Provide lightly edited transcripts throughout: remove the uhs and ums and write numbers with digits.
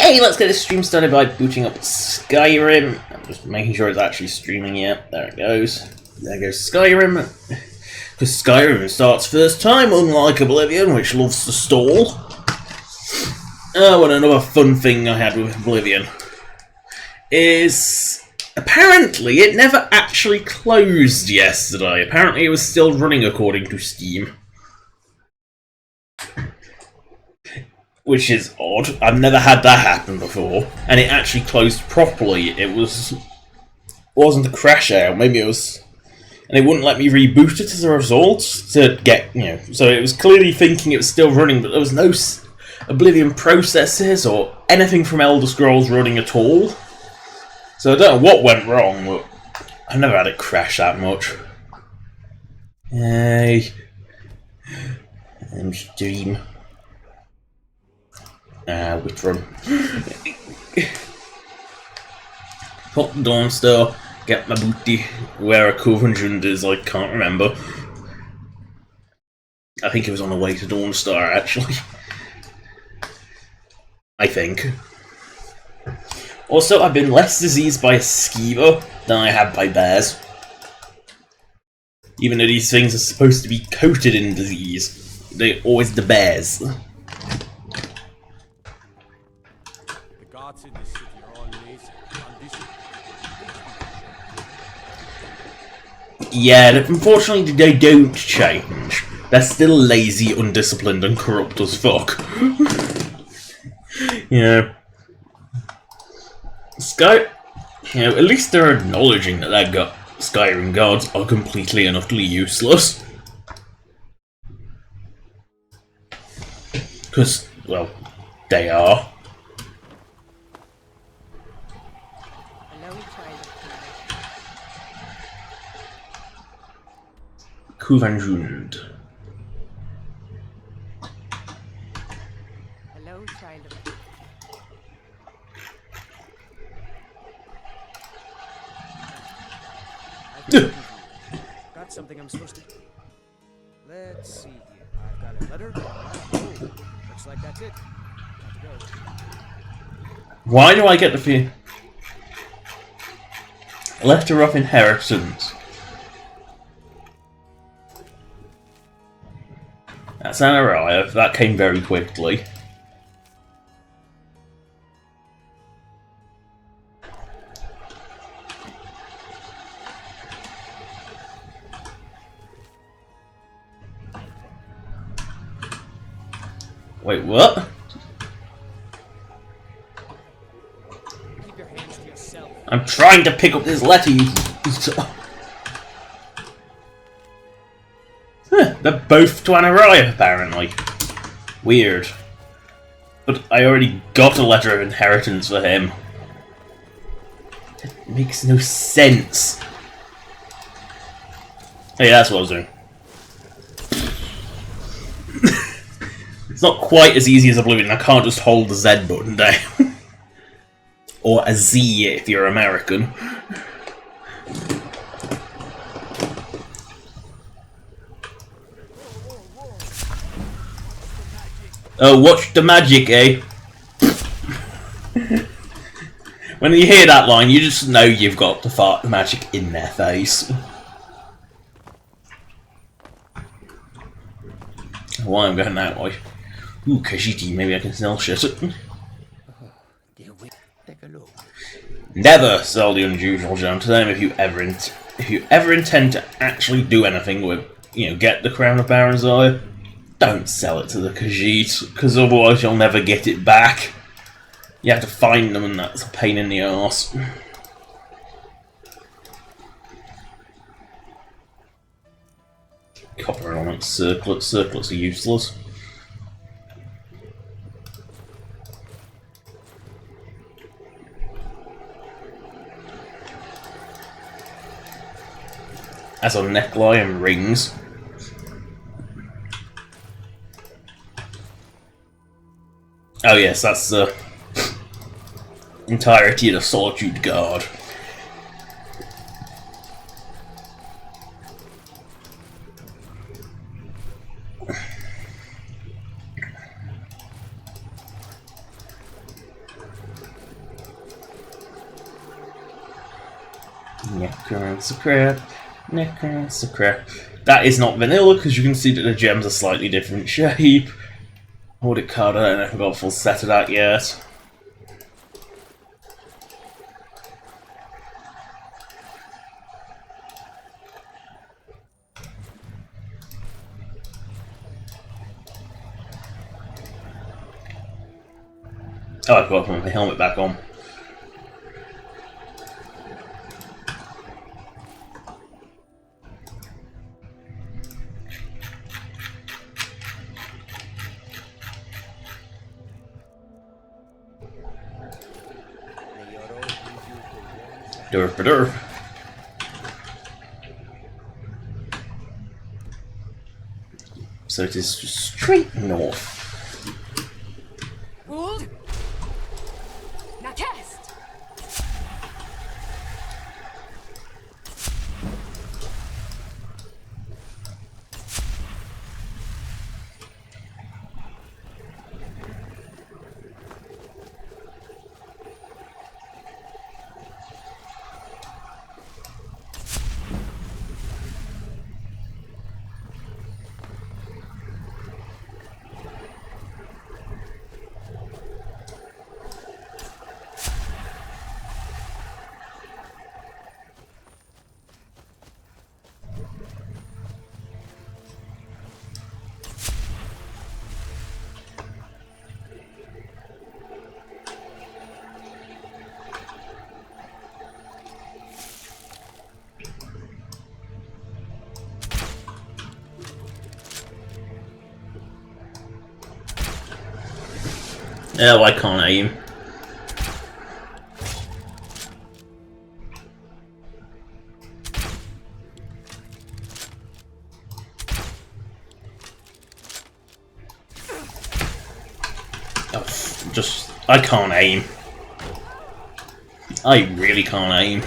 Hey, let's get this stream started by booting up Skyrim. I'm just making sure it's actually streaming yet. There it goes. There goes Skyrim. Because Skyrim starts first time, unlike Oblivion, which loves to stall. Oh, and another fun thing I had with Oblivion is apparently it never actually closed yesterday. Apparently it was still running according to Steam. Which is odd. I've never had that happen before. And it actually closed properly. It wasn't a crash out. Maybe it was... And it wouldn't let me reboot it as a result to get, So it was clearly thinking it was still running, but there was no Oblivion processes or anything from Elder Scrolls running at all. So I don't know what went wrong, but I've never had it crash that much. Hey. And stream. Which run? Hot Dawnstar, get my booty. Where a Korvanjund is, I can't remember. I think it was on the way to Dawnstar, actually. I think. Also, I've been less diseased by a skeever than I have by bears. Even though these things are supposed to be coated in disease, they're always the bears. Yeah, unfortunately they don't change. They're still lazy, undisciplined, and corrupt as fuck. At least they're acknowledging that their Skyrim gods are completely and utterly useless. Because, well, they are. Korvanjund. Hello, child of... Got something I'm supposed to... Let's see here. I've got a letter. Oh, looks like that's it. Got to go. Why do I get the fear? Letter of inheritance. That's an arrive. That came very quickly. Wait, what? Keep your hands to yourself. I'm trying to pick up this letter, you... They're both to an arrive, apparently. Weird. But I already got a letter of inheritance for him. That makes no sense. Hey, that's what I was doing. It's not quite as easy as Oblivion. I can't just hold the Z button down. Or a Z if you're American. Oh, watch the magic, eh? When you hear that line, you just know you've got the fart magic in their face. Why I'm going that way? Ooh, Khajiit, maybe I can sell shit. Never sell the unusual gem to them if you ever intend to actually do anything with, get the Crown of Baranzai. Don't sell it to the Khajiit, because otherwise you'll never get it back. You have to find them, and that's a pain in the arse. Copper elements, circlets. Circlets are useless. As a neckline and rings. Oh yes, that's the entirety of the Solitude Guard. Necromancer crap. Necromancer crap. That is not vanilla because you can see that the gems are slightly different shape. Audit card, I don't know if I've got a full set of that yet. Oh, I've got to put my helmet back on. Derp. So it is just straight north. Hold. Now cast. Oh, I can't aim. Oh, I can't aim. I really can't aim.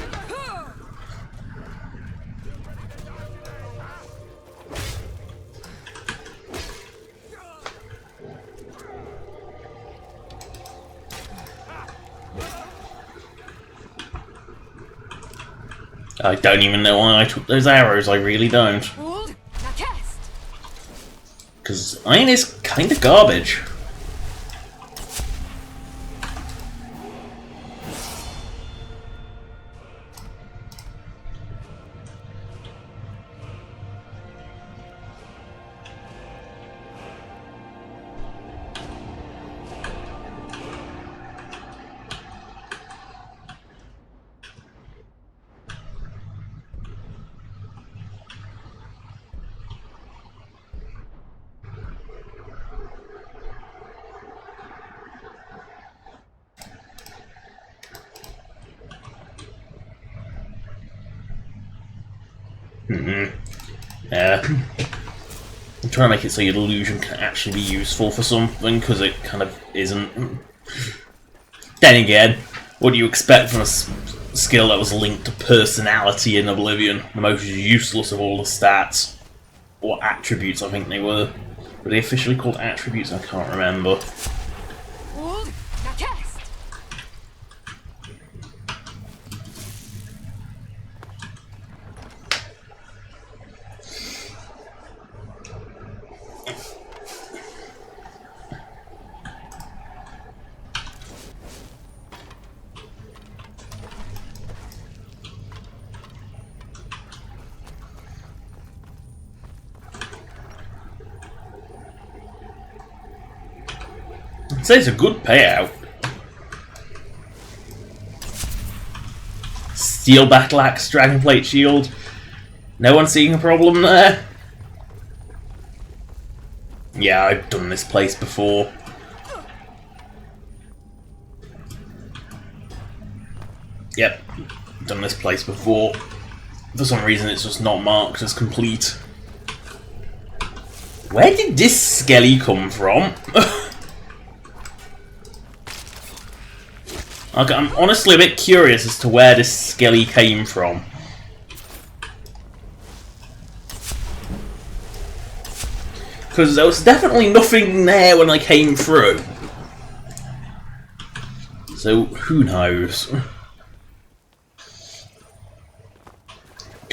I don't even know why I took those arrows, I really don't. Hold. Now cast. Because iron is kind of garbage. Yeah. I'm trying to make it so your illusion can actually be useful for something, because it kind of isn't. Then again, what do you expect from a skill that was linked to personality in Oblivion? The most useless of all the stats. Or attributes, I think they were. Were they officially called attributes? I can't remember. Hold. Now cast. I'd say it's a good payout. Steel Battle Axe, Dragonplate Shield. No one seeing a problem there? Yeah, I've done this place before. Yep, done this place before. For some reason it's just not marked as complete. Where did this skelly come from? I'm honestly a bit curious as to where this skelly came from. Because there was definitely nothing there when I came through. So, who knows?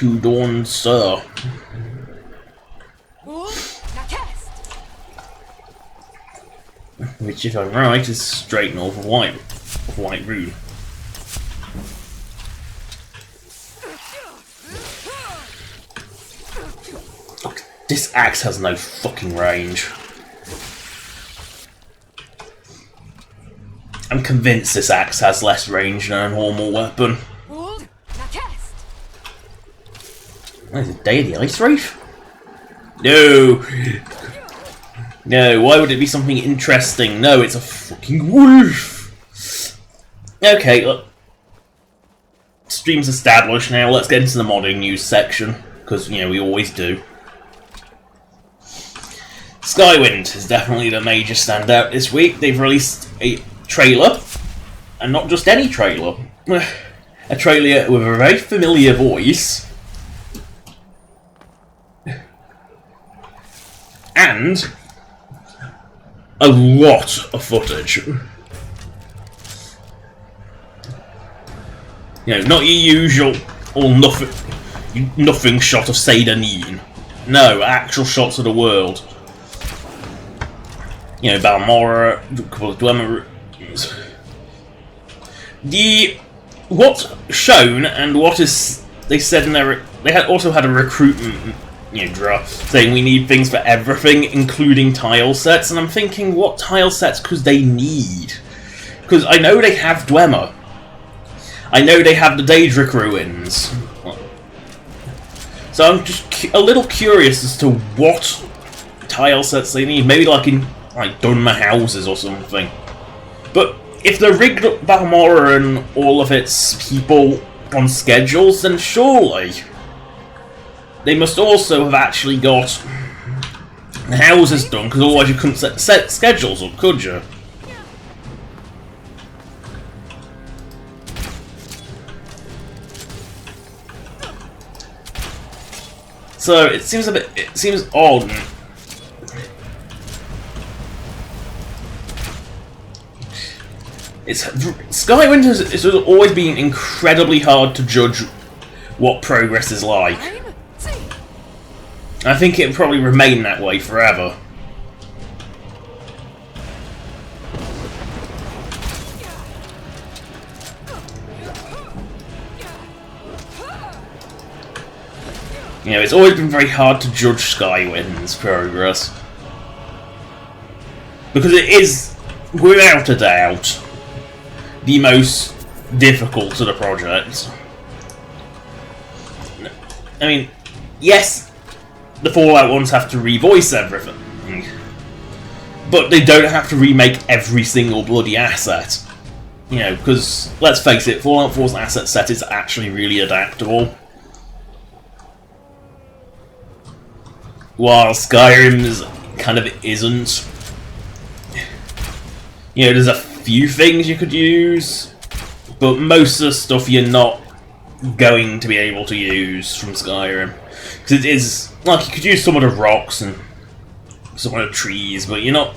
to Dawnstar. Nakest. Which, if I'm right, is straight north of White Rood. Look, this axe has no fucking range. I'm convinced this axe has less range than a normal weapon. Nakest. What is it, Day of the Ice Wraith? No! No, why would it be something interesting? No, it's a fucking wolf! Okay, look. Stream's established now, let's get into the modding news section. Because, you know, we always do. Skyrim is definitely the major standout this week. They've released a trailer. And not just any trailer. A trailer with a very familiar voice. And a lot of footage. You know, not your usual or nothing shot of Seyda. No, actual shots of the world. You know, Balmora, a couple of Dwemer. What's shown and what is they said in their also had a recruitment draft saying we need things for everything, including tile sets, and I'm thinking, what tile sets could they need? Because I know they have Dwemer. I know they have the Daedric Ruins. So I'm just a little curious as to what tile sets they need. Maybe like in Dunmer houses or something. But if they rigged up Balmora and all of its people on schedules, then surely they must also have actually got the houses done, because otherwise you couldn't set schedules up, could you? So it seems odd. Skyrim has always been incredibly hard to judge what progress is like. I think it'll probably remain that way forever. You know, it's always been very hard to judge Skywind's progress. Because it is, without a doubt, the most difficult of the project. I mean, yes, the Fallout ones have to revoice everything, but they don't have to remake every single bloody asset. You know, because, let's face it, Fallout 4's asset set is actually really adaptable. While Skyrim's kind of isn't. You know, there's a few things you could use, but most of the stuff you're not going to be able to use from Skyrim. Because it is, like, you could use some of the rocks and some of the trees, but you're not,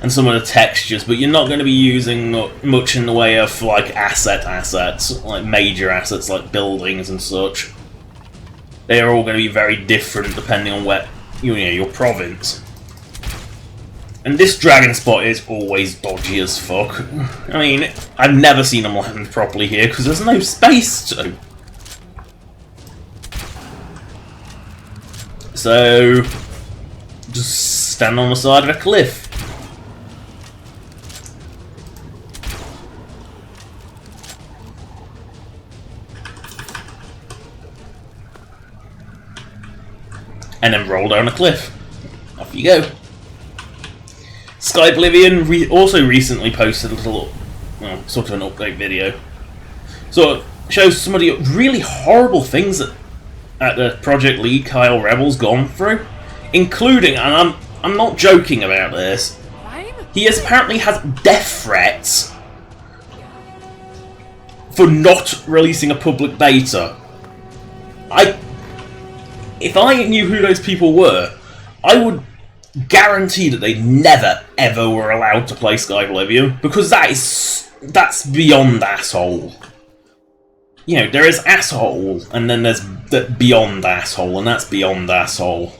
and some of the textures, but you're not going to be using much in the way of, like, assets, like major assets like buildings and such. They are all going to be very different depending on where, your province. And this dragon spot is always dodgy as fuck. I mean, I've never seen them land properly here because there's no space to. So, just stand on the side of a cliff. And then roll down a cliff. Off you go. Sky Oblivion also recently posted a little, sort of an update video. So it shows some of the really horrible things that the Project Lead Kyle Rebel's gone through, including, and I'm not joking about this, he apparently has death threats for not releasing a public beta. If I knew who those people were, I would guarantee that they never, ever were allowed to play Sky Oblivion, because that's beyond asshole. you know, there is asshole, and then there's beyond asshole, and that's beyond asshole.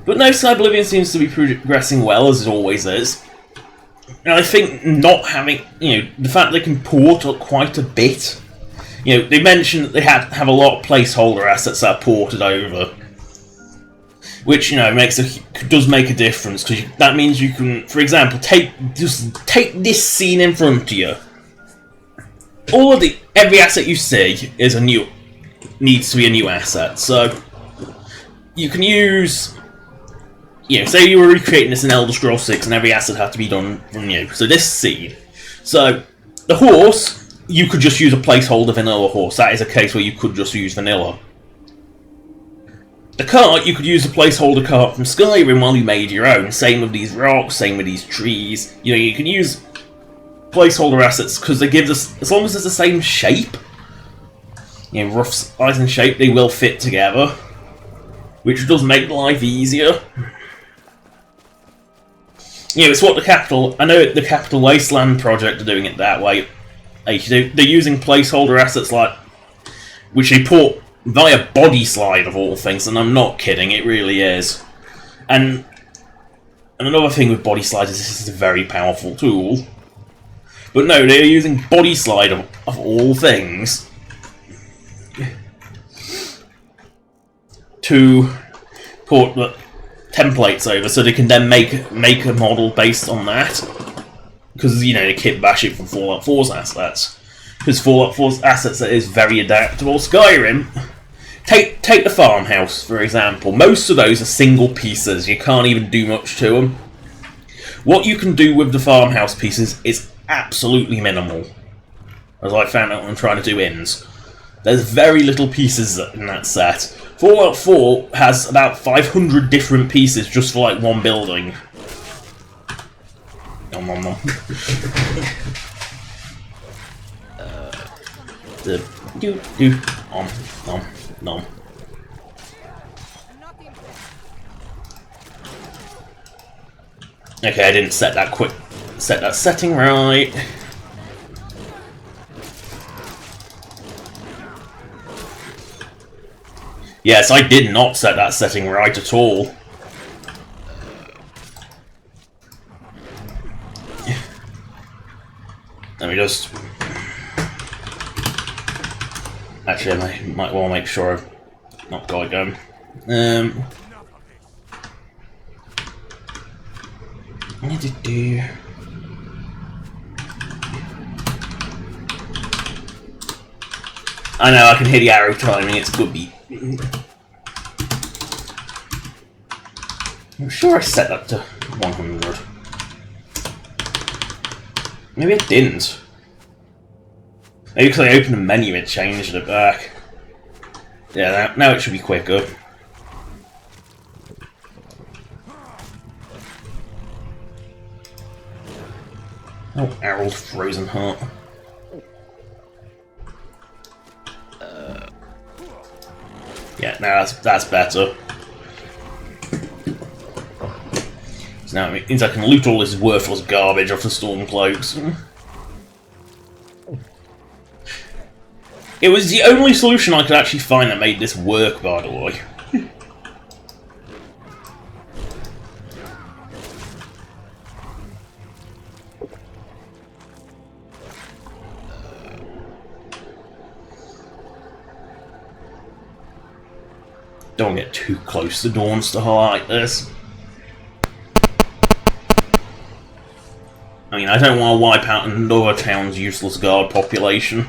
But no, Oblivion seems to be progressing well, as it always is. And I think not having, you know, the fact they can port quite a bit. You know, they mentioned that they have a lot of placeholder assets that are ported over. Which, you know, does make a difference, because that means you can, for example, take this scene in front of you. Every asset you see needs to be a new asset. So you can use, you know, say you were recreating this in Elder Scrolls 6 and every asset had to be done from new. So this scene. So the horse, you could just use a placeholder vanilla horse. That is a case where you could just use vanilla. The cart, you could use a placeholder cart from Skyrim while you made your own. Same with these rocks, same with these trees. You know, you can use placeholder assets because they give us, as long as it's the same shape, you know, rough size and shape, they will fit together, which does make life easier. You know, it's what I know the Capital Wasteland project are doing it that way. They're using placeholder assets which they port via body slide of all things, and I'm not kidding, it really is. And another thing with body slide is this is a very powerful tool. But no, they're using body slide of all things to port the templates over, so they can then make a model based on that. Because, you know, they kit bash it from Fallout 4's assets. Because Fallout 4's assets is very adaptable. Skyrim, take the farmhouse, for example. Most of those are single pieces. You can't even do much to them. What you can do with the farmhouse pieces is absolutely minimal. As I found out when trying to do inns. There's very little pieces in that set. Fallout 4 has about 500 different pieces just for, like, one building. Nom nom nom. Nom nom nom. Okay, I didn't set that setting right. Yes, I did not set that setting right at all. Let me just... Actually, I might want to make sure I've not got it going. I know, I can hear the arrow timing, it's good beat. I'm sure I set that to 100. Maybe I didn't. Maybe because I opened the menu it changed it back. Yeah, now it should be quicker. Oh, Harold Frozen Heart. Yeah, now that's better. So now it means I can loot all this worthless garbage off the Stormcloaks. It was the only solution I could actually find that made this work, by the way. Don't get too close to Dawnstar like this. I mean, I don't want to wipe out another town's useless guard population.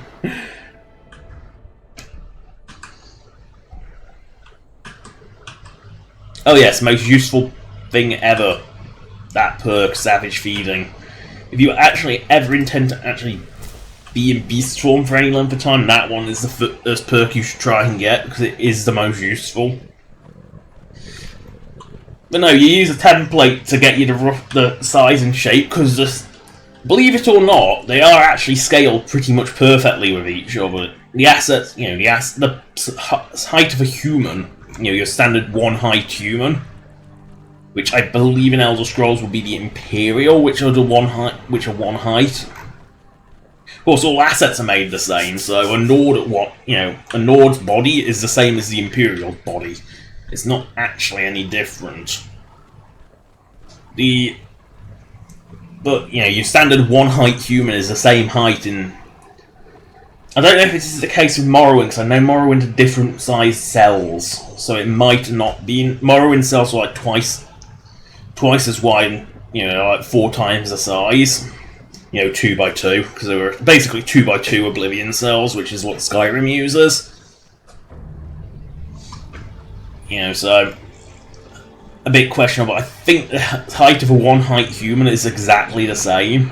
Oh yes, most useful thing ever. That perk, Savage Feeding. If you actually ever intend to actually be in Beast Form for any length of time, that one is the first perk you should try and get, because it is the most useful. But no, you use a template to get you the size and shape, because believe it or not, they are actually scaled pretty much perfectly with each other. The assets, you know, the height of a human, you know, your standard one height human, which I believe in Elder Scrolls would be the Imperial, which are one height. Of course, all assets are made the same, so a Nord a Nord's body is the same as the Imperial body. It's not actually any different. But your standard one-height human is the same height in. I don't know if this is the case with Morrowind, because I know Morrowind are different sized cells, so it might not be. Morrowind cells are like twice as wide, like 4 times the size. 2 by 2, because they were basically 2 by 2 Oblivion cells, which is what Skyrim uses. So a bit questionable. I think the height of a one-height human is exactly the same.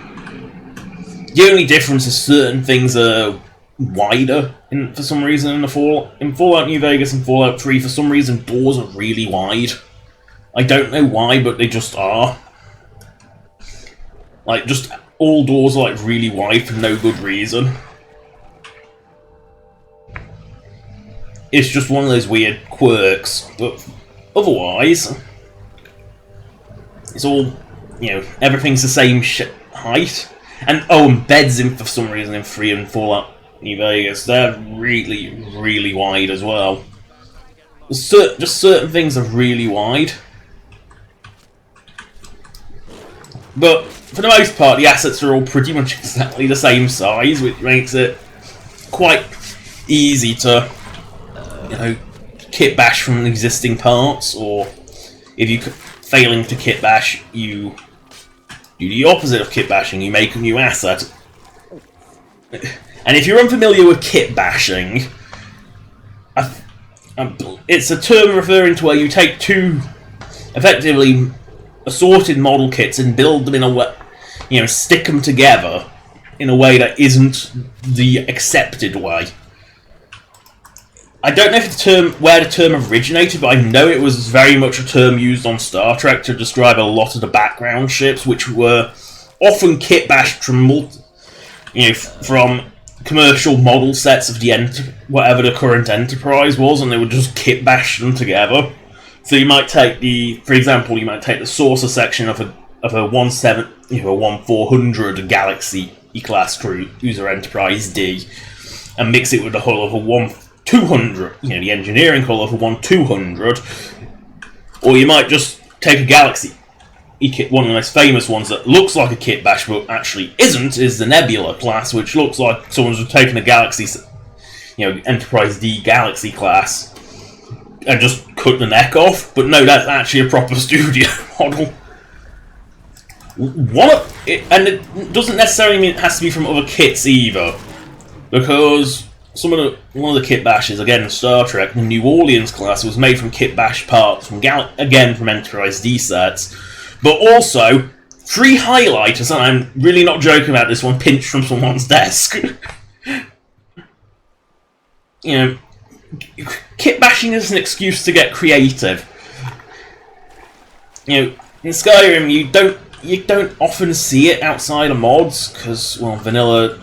The only difference is certain things are wider for some reason in Fallout New Vegas and Fallout 3. For some reason, doors are really wide. I don't know why, but they just are. Like, just all doors are like really wide for no good reason. It's just one of those weird quirks, but otherwise, it's all, everything's the same height. And beds for some reason in 3 and Fallout New Vegas, they're really, really wide as well. Just certain things are really wide. But for the most part, the assets are all pretty much exactly the same size, which makes it quite easy to, kit bash from existing parts, or if you failing to kit bash, you do the opposite of kit bashing, you make a new asset. And if you're unfamiliar with kit bashing, it's a term referring to where you take 2 effectively assorted model kits and build them in a way, stick them together in a way that isn't the accepted way. I don't know if where the term originated, but I know it was very much a term used on Star Trek to describe a lot of the background ships, which were often kit bashed from from commercial model sets of whatever the current Enterprise was, and they would just kit bash them together. So you might take for example, you might take the saucer section of a 1400 Galaxy E-class cruiser Enterprise D, and mix it with the hull of a 1200, the engineering hull of a 1200, or you might just take a Galaxy E-kit. One of the most famous ones that looks like a kit bash but actually isn't is the Nebula class, which looks like someone's taken a Galaxy, Enterprise D Galaxy class and just cut the neck off, but no, that's actually a proper studio model. And it doesn't necessarily mean it has to be from other kits either, because one of the kit bashes, again in Star Trek, the New Orleans class, was made from kit bash parts from Enterprise D sets, but also 3 highlighters, and I'm really not joking about this one, pinched from someone's desk. Kit bashing is an excuse to get creative. In Skyrim, you don't often see it outside of mods, because, vanilla,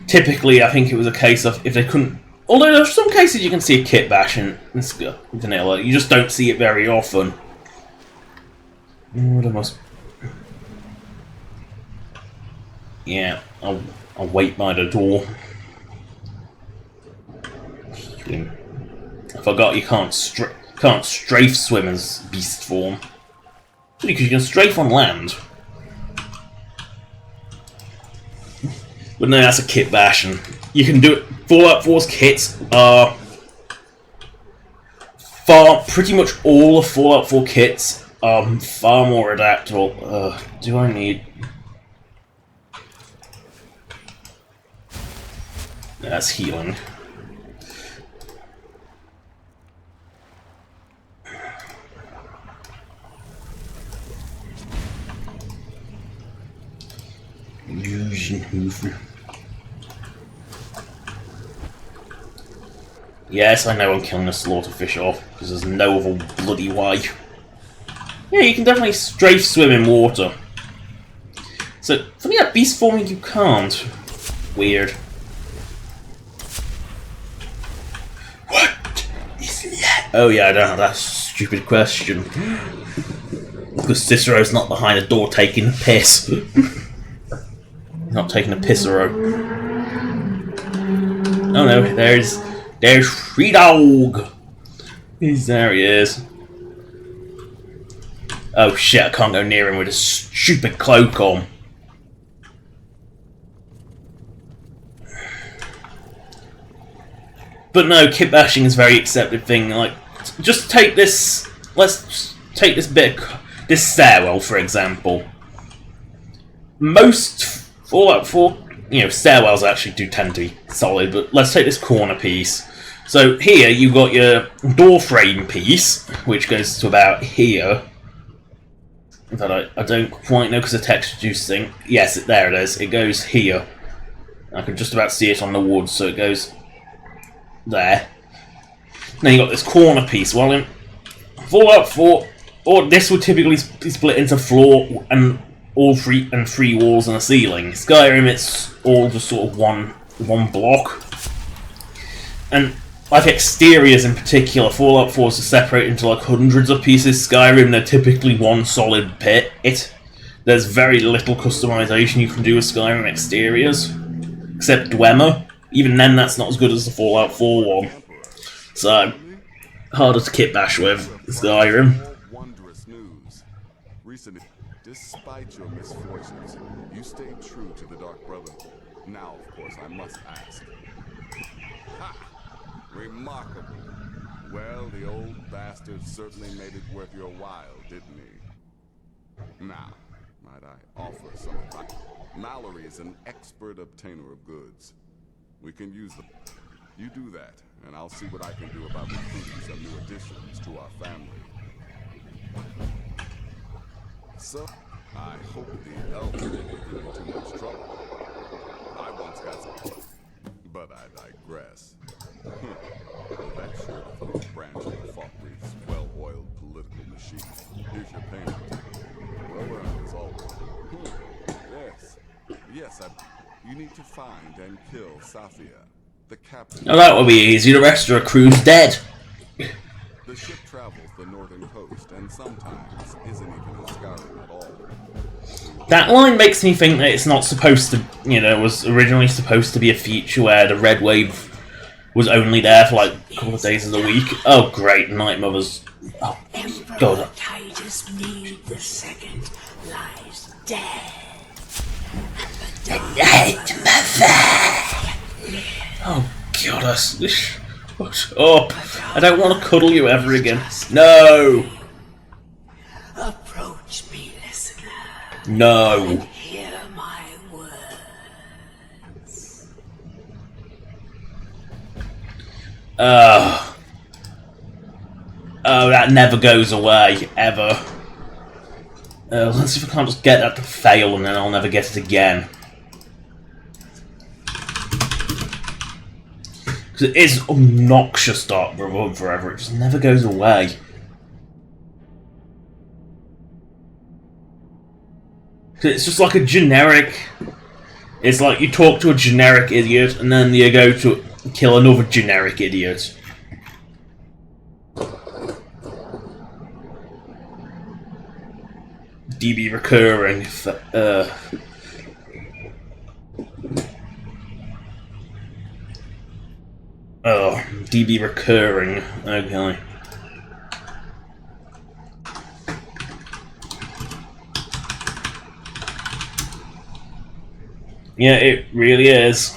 typically I think it was a case of if they couldn't. Although there are some cases you can see a kit bash in vanilla, you just don't see it very often. Yeah, I'll wait by the door. I forgot you can't strafe swim as beast form. Because you can strafe on land. But no, that's a kit bash, and you can do it. Fallout 4's kits are pretty much all of Fallout 4 kits are far more adaptable. Do I need? That's healing. Yes, I know I'm killing a slaughterfish off, because there's no other bloody way. Yeah, you can definitely strafe swim in water. So, for me, that beast forming you can't. Weird. What is that? Oh yeah, I don't have that stupid question. Because Cicero's not behind a door taking a piss. He's not taking a pissero. Oh no, there's Free Dog. There he is. Oh shit, I can't go near him with a stupid cloak on. But no, kit bashing is a very accepted thing. Like, just take this. Let's take this this stairwell for example. Most Fallout 4, stairwells actually do tend to be solid. But let's take this corner piece. So here you've got your door frame piece, which goes to about here. In fact, I don't quite know because the texture juice thing. Yes, there it is. It goes here. I can just about see it on the wood, so it goes there. Then you got this corner piece. Well, in Fallout 4, this would typically be split into floor and three walls and a ceiling. Skyrim, it's all just sort of one block. And like exteriors in particular, Fallout 4 is separated into like hundreds of pieces. Skyrim, they're typically one solid pit. There's very little customization you can do with Skyrim exteriors, except Dwemer. Even then, that's not as good as the Fallout 4 one. So, harder to kit bash with Skyrim. Wondrous news. Recently, despite your misfortunes, you stayed true to the Dark Brother. Now, of course, I must ask. Ha! Remarkable. Well, the old bastard certainly made it worth your while, didn't he? Now, might I offer some advice? Mallory is an expert obtainer of goods. We can use them. You do that, and I'll see what I can do about recruiting some new additions to our family. So, I hope the elf didn't get you in too much trouble. I once got some, but I digress. Well, that sure becomes a branch of the Falkreath's well-oiled political machine. Here's your payment. Well earned as always. Yes, you need to find and kill Safia, the captain. Oh, that would be easy. The rest of the crew's dead. The ship travels the northern coast and sometimes isn't even in Skyrim at all. That line makes me think that it's not supposed to, was originally supposed to be a feature where the Red Wave was only there for like a couple of days of the week. Oh, great, Night Mother's. Oh, God. Titus Mead II lies dead. The Night Mother! Oh, God, shut up. I don't want to cuddle you ever again. No! Approach me, listener. No. Hear my words. Oh, that never goes away, ever. Let's see if I can't just get that to fail and then I'll never get it again. Because it is obnoxious Dark Brotherhood forever, it just never goes away. It's just like a generic... It's like you talk to a generic idiot and then you go to kill another generic idiot. DB recurring. Oh, DB recurring. Okay. Yeah, it really is.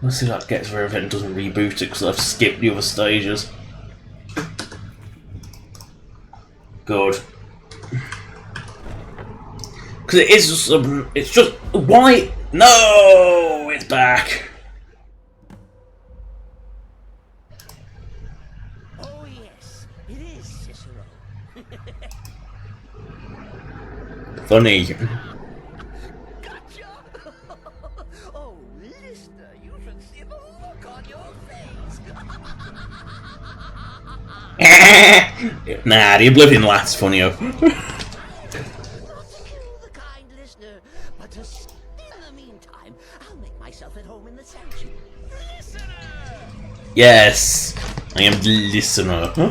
Let's see if that gets rid of it and doesn't reboot it because I've skipped the other stages. Good. Because it is just, it's just, why? No! It's back! Oh yes, it is Cicero. Funny. Gotcha! Oh, listener, you should see the look on your face. Nah, the Oblivion laugh's funnier. Not to kill the kind listener, but to in the meantime, I'll make myself at home in the sanctuary. Listener! Yes, I am the listener. Huh?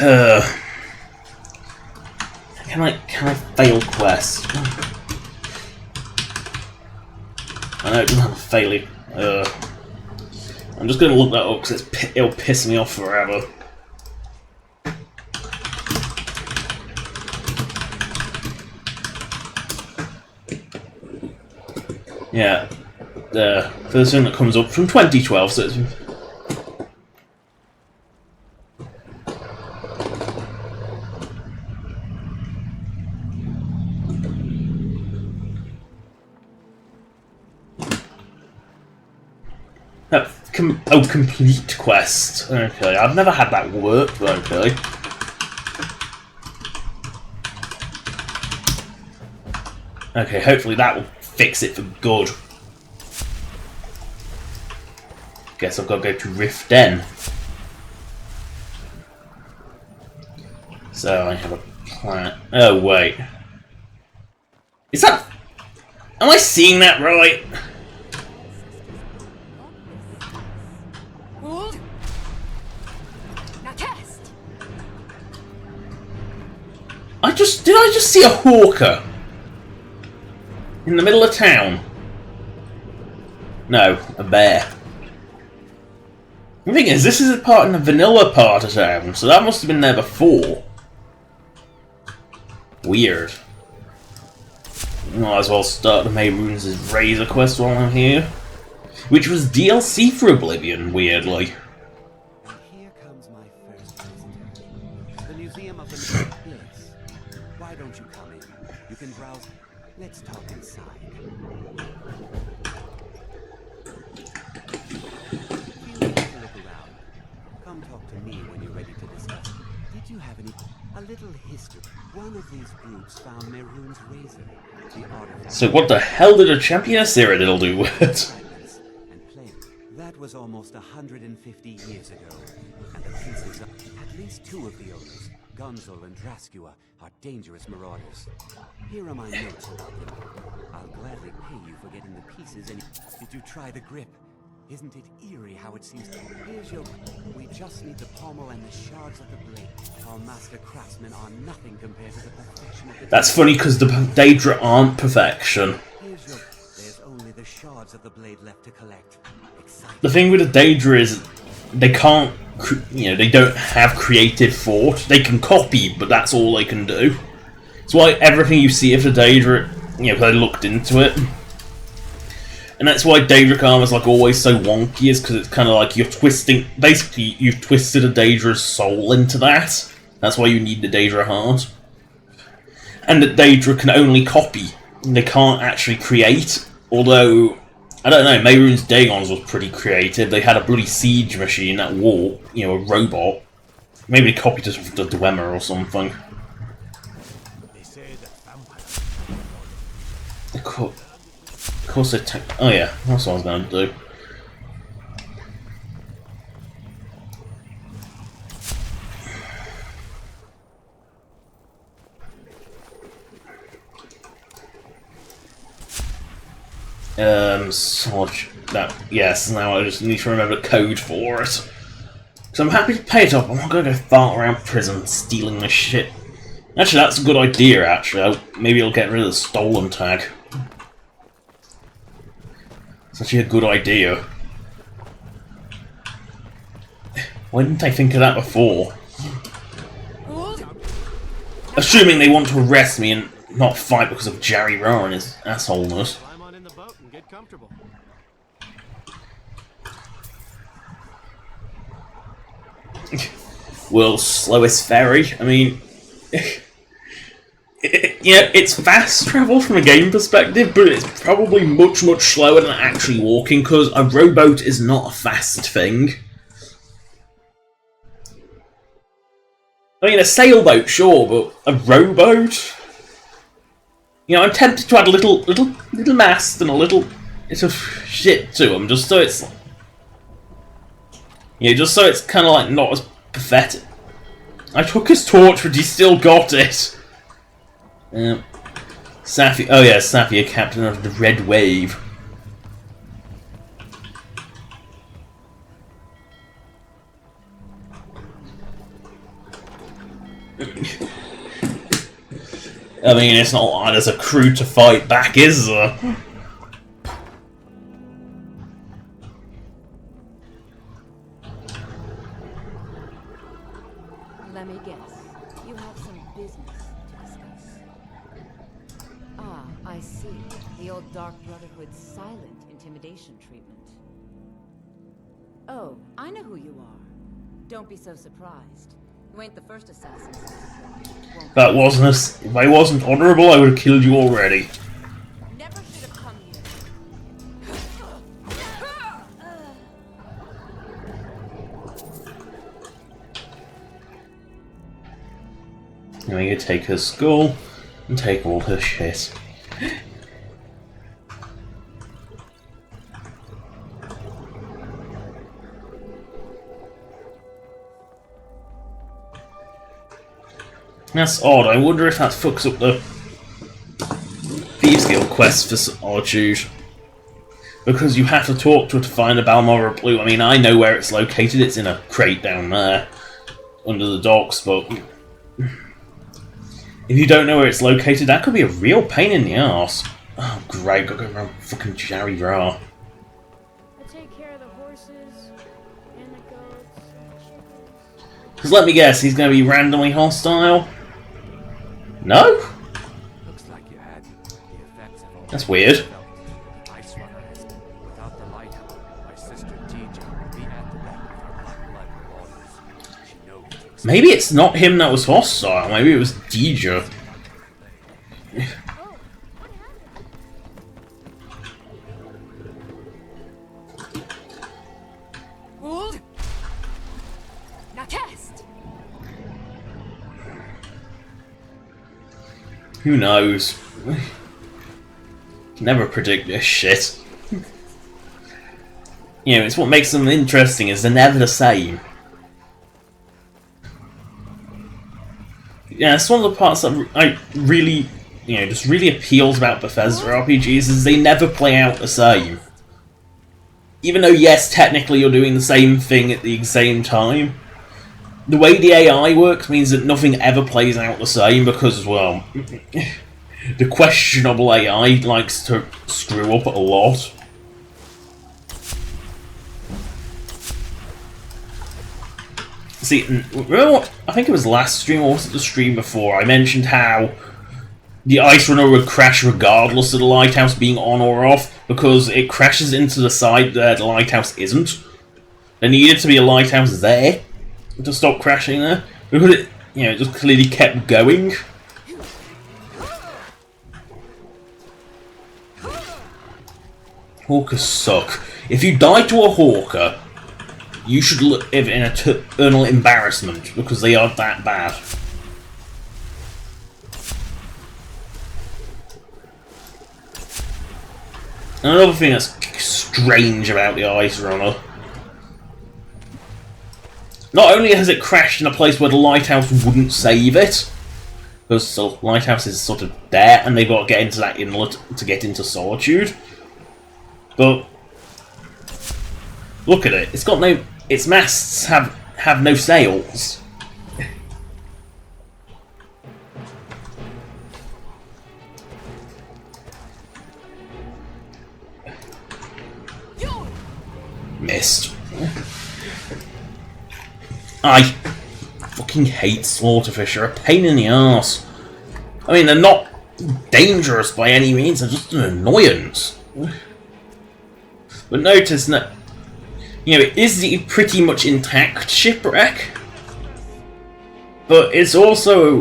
Can I fail quest? I know it doesn't have a failure. I'm just gonna look that up because it'll piss me off forever. Yeah, the first thing that comes up from 2012, so it's... complete quest. Okay, I've never had that work, but okay. Okay, hopefully that will fix it for good. Guess I've got to go to Rift Den. So I have a plan. Oh wait, is that? Am I seeing that right? Hold. Now cast. Did I just see a hawker in the middle of town? No, a bear. The thing is, this is a part in the vanilla part of town, so that must have been there before. Weird. Might as well start the Mayrunes' Razor quest while I'm here. Which was DLC for Oblivion, weirdly. And here comes my first visitor. The Museum of the Bliss. Why don't you come in? You can browse. Let's talk inside. You need to look around. Come talk to me when you're ready to discuss. Did you have a little history? One of these groups found Mehrunes' razor. The artifact. So what the hell did a champion Cyrodiil do with it? And play. That was almost 150 years ago. And the pieces of at least two of the owners, Gunzel and Draskua, are dangerous marauders. Here are my notes about them. I'll gladly pay you for getting the pieces and... Did you try the grip? Isn't it eerie how it seems to... Here's your... We just need the pommel and the shards of the blade. Our master craftsmen are nothing compared to the perfection of the... That's funny because the Daedra aren't perfection. Here's your... There's only the shards of the blade left to collect. Exciting. The thing with the Daedra is they can't... they don't have creative thought. They can copy, but that's all they can do. It's why everything you see of the Daedra, because I looked into it. And that's why Daedric armor's like always so wonky, is because it's kind of like you're twisting... Basically, you've twisted a Daedra's soul into that. That's why you need the Daedra heart. And the Daedra can only copy. They can't actually create. Although, I don't know, Mehrunes' Dagon's was pretty creative. They had a bloody siege machine that wore, a robot. Maybe they copied it from the Dwemer or something. Of course they take... Oh yeah, that's what I was going to do. Yes, now I just need to remember the code for it. So I'm happy to pay it up, I'm not going to go fart around prison stealing this shit. Actually, that's a good idea, actually. Maybe I'll get rid of the stolen tag. It's actually a good idea. Why didn't I think of that before? Hold. Assuming they want to arrest me and not fight because of Jarry Ra and his assholeness. Climb on in the boat and get comfortable. World's slowest ferry. I mean, it's fast travel from a game perspective, but it's probably much slower than actually walking, because a rowboat is not a fast thing. I mean, a sailboat, sure, but a rowboat? I'm tempted to add a little mast and a little bit of shit to them, just so it's... just so it's kind of like not as pathetic. I took his torch, but he still got it. Safi, oh yeah, Safi, captain of the Red Wave. I mean, it's not like there's a crew to fight back, is there? Let me guess. You have some business to discuss. Ah, I see. The old Dark Brotherhood's silent intimidation treatment. Oh, I know who you are. Don't be so surprised. You ain't the first assassin. That wasn't if I wasn't honourable, I would have killed you already. Never should have come here. Now we can take her skull and take all her shit. That's odd. I wonder if that fucks up the Thieves Guild quest for Solitude. Because you have to talk to her to find the Balmoral Blue. I mean, I know where it's located. It's in a crate down there, under the docks, but if you don't know where it's located, that could be a real pain in the arse. Oh, great. Gotta go around fucking Jarry Ra. I take care of the horses and the goats and the chickens. Because let me guess, he's going to be randomly hostile? No? Looks like you had the effects of all That's weird. Ice Runners. Without the lighthouse, my sister Tija would be at the back of her black blood orders. She knows to expect. Maybe it's not him that was hostile. Maybe it was Deja. Hold! Now cast! Who knows? Can never predict this shit. You know, it's what makes them interesting, is they're never the same. Yeah, it's one of the parts that I really, you know, just really appeals about Bethesda RPGs, is they never play out the same. Even though, yes, technically you're doing the same thing at the same time, the way the AI works means that nothing ever plays out the same because, well, the questionable AI likes to screw up a lot. See, remember what, I think it was last stream, or was it the stream before, I mentioned how the Ice Runner would crash regardless of the lighthouse being on or off, because it crashes into the side that the lighthouse isn't. There needed to be a lighthouse there to stop crashing there, because it, you know, it just clearly kept going. Hawkers suck. If you die to a Hawker, you should live in eternal embarrassment, because they are that bad. Another thing that's strange about the Ice Runner, not only has it crashed in a place where the lighthouse wouldn't save it, because the lighthouse is sort of there and they've got to get into that inlet to get into Solitude, but look at it, it's got no, its masts have no sails. Missed. I fucking hate Slaughterfish, they're a pain in the arse. I mean, they're not dangerous by any means, they're just an annoyance. But notice that, you know, it is the pretty much intact shipwreck, but it's also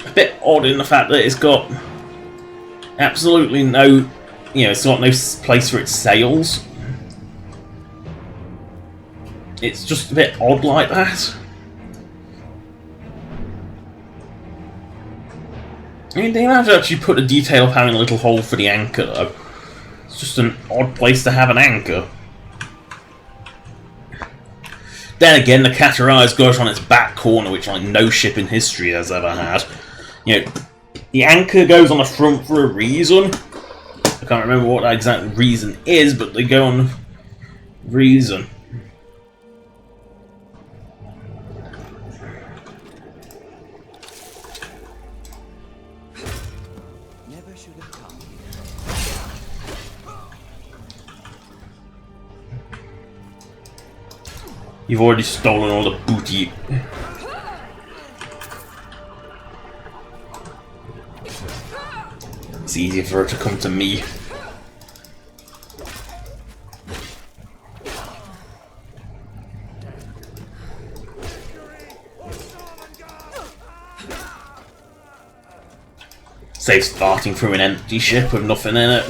a bit odd in the fact that it's got absolutely no, you know, it's got no place for its sails. It's just a bit odd like that. I mean, they have to actually put a detail of having a little hole for the anchor, though. It's just an odd place to have an anchor. Then again, the Catarai's got it on its back corner, which like no ship in history has ever had. You know, the anchor goes on the front for a reason. I can't remember what that exact reason is, but they go on reason. never should have come here. You've already stolen all the booty. It's easier for her to come to me. Saves starting through an empty ship with nothing in it.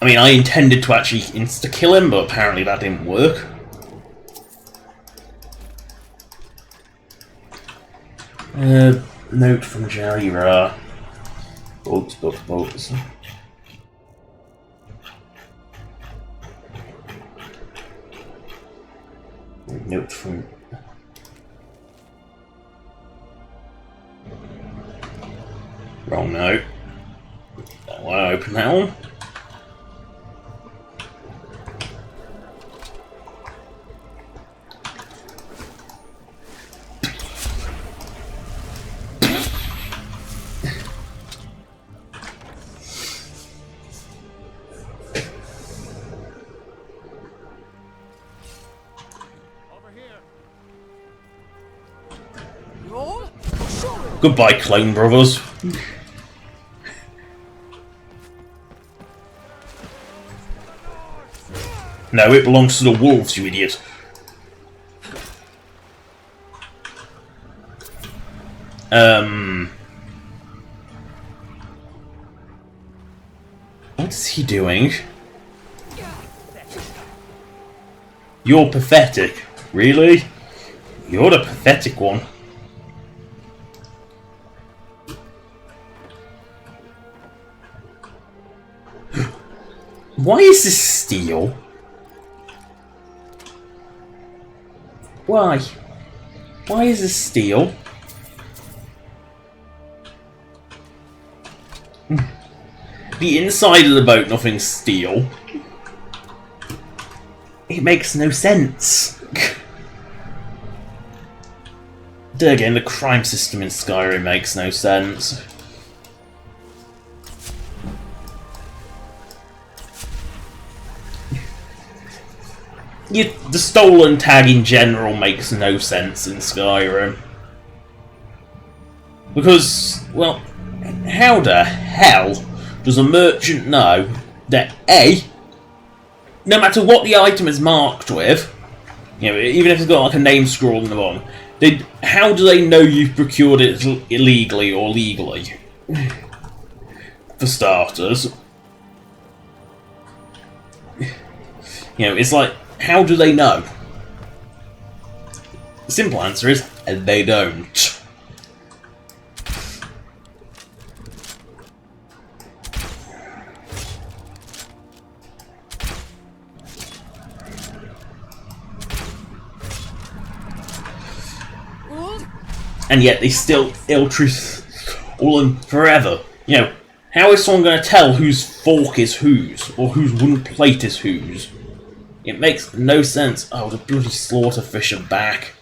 I mean, I intended to actually insta-kill him, but apparently that didn't work. Note from Jaira. Boats. Note from... Wrong note. Don't want to open that one. Goodbye, clone brothers. No, it belongs to the wolves, you idiot. What's he doing? You're pathetic. Really? You're the pathetic one. Why is this steel? Why? Why is this steel? The inside of the boat, nothing's steel. It makes no sense. Again, the crime system in Skyrim makes no sense. The stolen tag in general makes no sense in Skyrim. Because, well, how the hell does a merchant know that A, no matter what the item is marked with, you know, even if it's got like a name scroll in the bottom, how do they know you've procured it illegally or legally? For starters. You know, it's like, how do they know? The simple answer is, they don't. And yet they still ill-treat all of them forever. You know, how is someone going to tell whose fork is whose, or whose wooden plate is whose? It makes no sense. Oh, the bloody slaughterfish are back.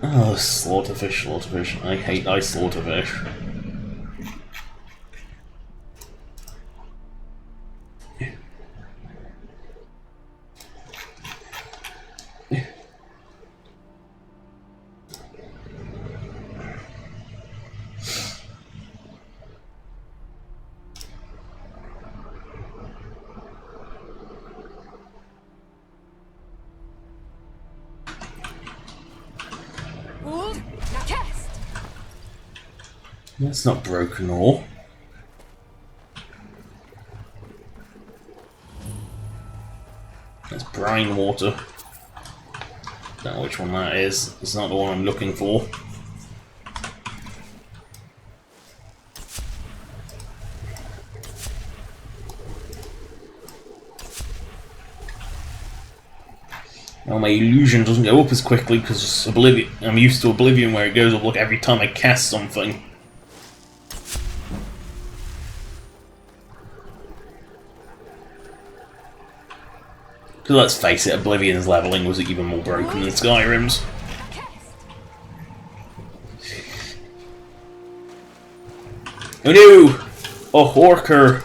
Oh, slaughterfish. I hate ice slaughterfish. That's not broken ore. That's brine water. Don't know which one that is. It's not the one I'm looking for. Well, my illusion doesn't go up as quickly because Oblivion. I'm used to Oblivion where it goes up like every time I cast something. Because let's face it, Oblivion's leveling was even more broken than Skyrim's. Oh no! A Horker!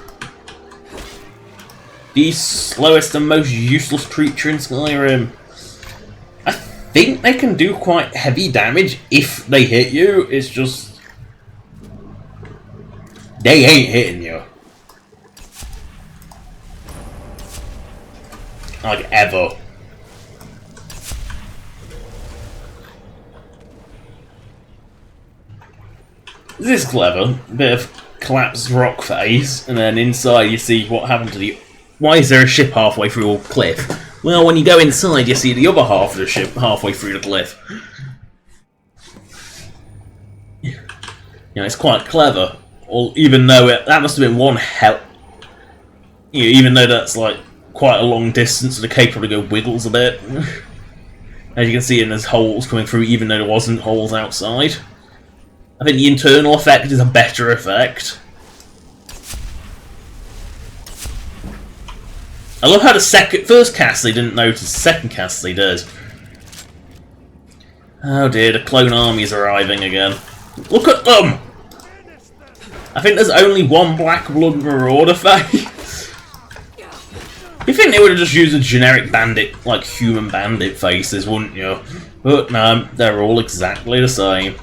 The slowest and most useless creature in Skyrim. I think they can do quite heavy damage if they hit you, it's just... they ain't hitting you. Like, ever. This is clever. A bit of collapsed rock face, and then inside you see what happened to the... Why is there a ship halfway through a cliff? Well, when you go inside you see the other half of the ship halfway through the cliff. You know, it's quite clever. Or even though that must have been one hell... You know, even though that's like quite a long distance, the cape probably wiggles a bit. As you can see, and there's holes coming through even though there wasn't holes outside. I think the internal effect is a better effect. I love how the first cast they didn't notice, the second cast they did. Oh dear, the clone army is arriving again. Look at them! I think there's only one Black Blood Marauder face. You think they would have just used a generic bandit, like human bandit faces, wouldn't you? But no, they're all exactly the same.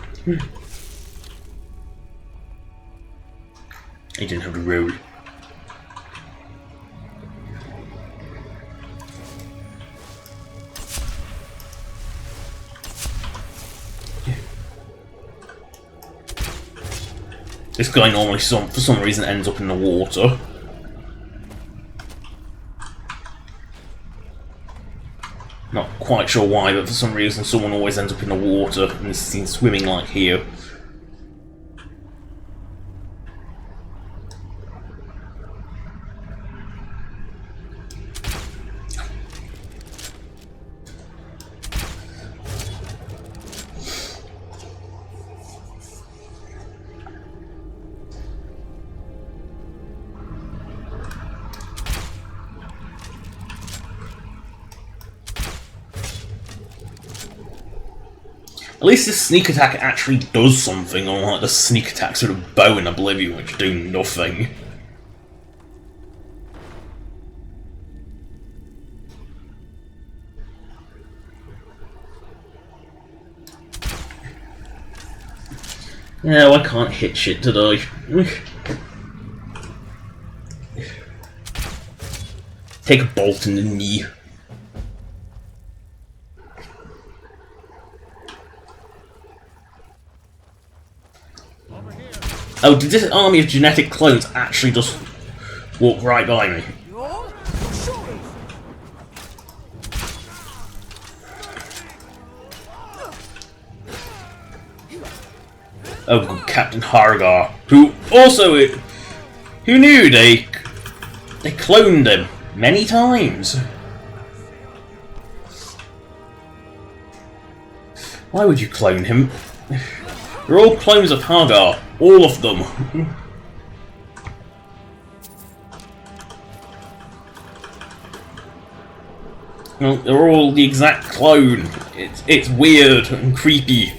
He didn't have to roll. This guy normally, for some reason, ends up in the water. Not quite sure why, but for some reason someone always ends up in the water and is seen swimming like here. At least this sneak attack actually does something, unlike the sneak attacks with a bow in Oblivion, which do nothing. Yeah, well, I can't hit shit today. Take a bolt in the knee. Oh, did this army of genetic clones actually just walk right by me? Oh, good Captain Hargar, who also... Who knew they cloned him many times? Why would you clone him? They're all clones of Hargar. All of them. Well, they're all the exact clone. It's weird and creepy.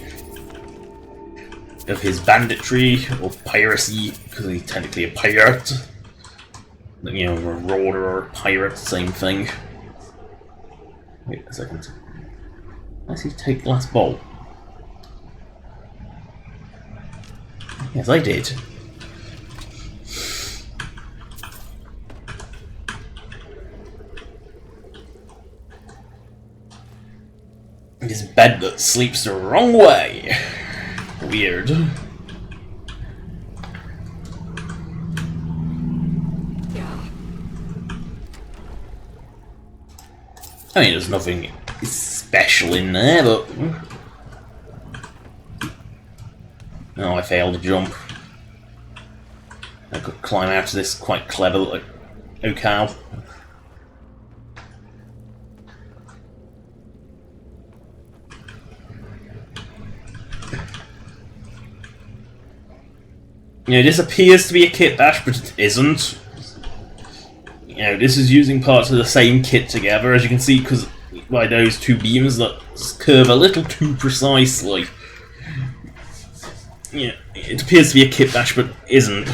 Of his banditry or piracy, because he's technically a pirate. You know, a marauder or a pirate, same thing. Wait a second. Let's see, take the last bolt. Yes, I did. This bed that sleeps the wrong way. Weird. I mean, there's nothing special in there, but... Oh, I failed to jump. I could climb out of this quite clever, like, ocal. You know, this appears to be a kit bash, but it isn't. You this is using parts of the same kit together, as you can see, because by those two beams that curve a little too precisely. It appears to be a kit bash, but isn't.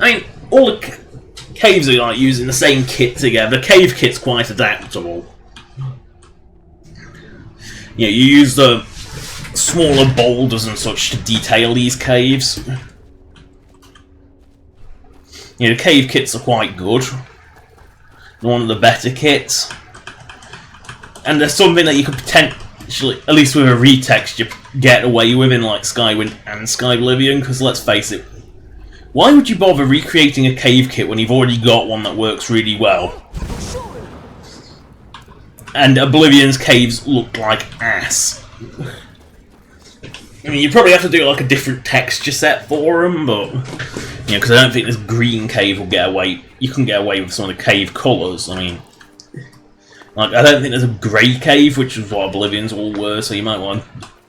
I mean, all the caves are like using the same kit together. The cave kit's quite adaptable. You use the smaller boulders and such to detail these caves. The cave kits are quite good. One of the better kits. And there's something that you could potentially, at least with a retexture, get away with in like Skywind and Skyblivion, because let's face it, why would you bother recreating a cave kit when you've already got one that works really well? And Oblivion's caves look like ass. I mean, you probably have to do like a different texture set for them, but because I don't think this green cave will get away. You can get away with some of the cave colours. I mean, like I don't think there's a grey cave, which is what Oblivion's all were. So you might want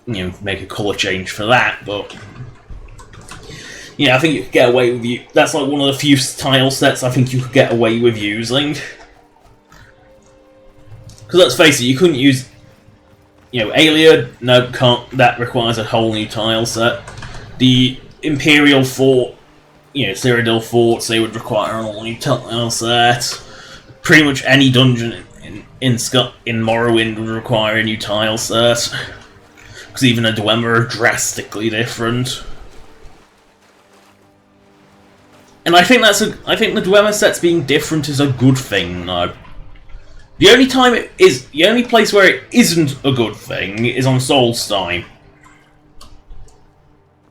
to, make a colour change for that. But I think you could get away with you. That's like one of the few tile sets I think you could get away with using. Because let's face it, you couldn't use, Alia, no, can't. That requires a whole new tile set. The Imperial Fort, Cyrodiil Forts, they would require an all new tile set. Pretty much any dungeon in Morrowind would require a new tile set. Because even the Dwemer are drastically different. And I think I think the Dwemer sets being different is a good thing, though. The only place where it isn't a good thing is on Solstheim.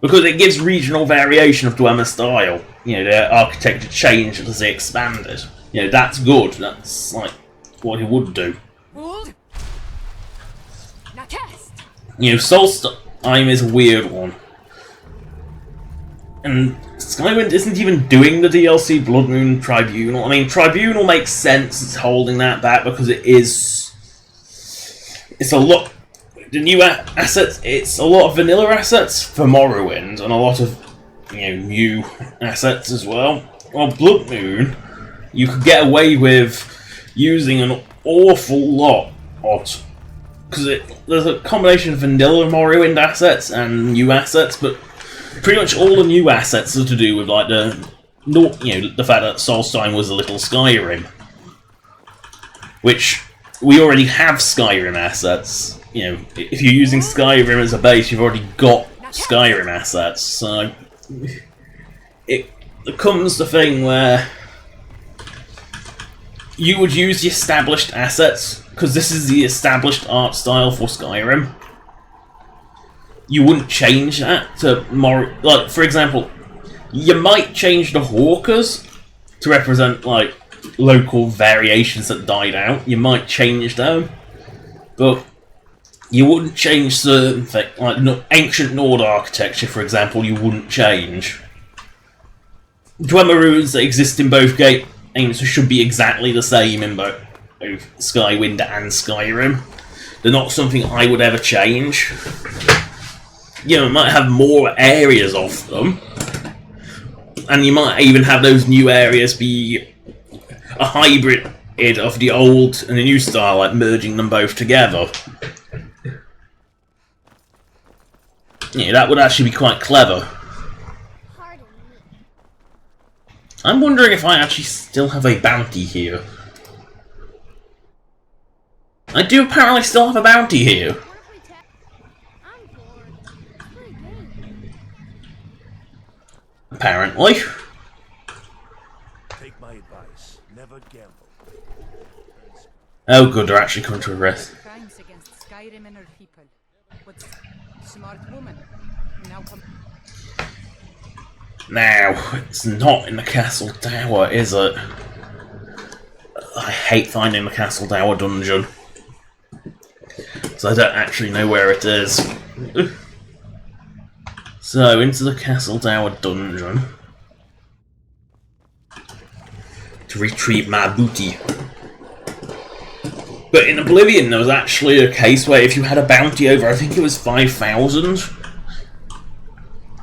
Because it gives regional variation of Dwemer style. Their architecture changed as they expanded. That's good. That's like what it would do. Solstheim is a weird one. And Skywind isn't even doing the DLC Blood Moon Tribunal. I mean, Tribunal makes sense, it's holding that back because it's a lot. The new assets, it's a lot of vanilla assets for Morrowind and a lot of new assets as well. Well, Blood Moon, you could get away with using an awful lot because there's a combination of vanilla Morrowind assets and new assets, but pretty much all the new assets are to do with like the fact that Solstheim was a little Skyrim, which we already have Skyrim assets. If you're using Skyrim as a base, you've already got Skyrim assets. So it becomes the thing where you would use the established assets because this is the established art style for Skyrim. You wouldn't change that to more, like, for example, you might change the Hawkers to represent, like, local variations that died out. You might change them, but you wouldn't change certain things, like ancient Nord architecture, for example, you wouldn't change. Dwemer ruins that exist in both games should be exactly the same in both Skywind and Skyrim. They're not something I would ever change. It might have more areas of them, and you might even have those new areas be a hybrid of the old and the new style, like merging them both together. That would actually be quite clever. I'm wondering if I actually still have a bounty here. I do apparently still have a bounty here. Apparently. Take my advice. Never gamble. Oh good, they're actually coming to arrest. Crimes against Skyrim and her people. But smart woman. Now, it's not in the castle tower, is it? I hate finding the castle tower dungeon. So I don't actually know where it is. So, into the Castle Tower dungeon to retrieve my booty. But in Oblivion, there was actually a case where if you had a bounty over, I think it was 5,000.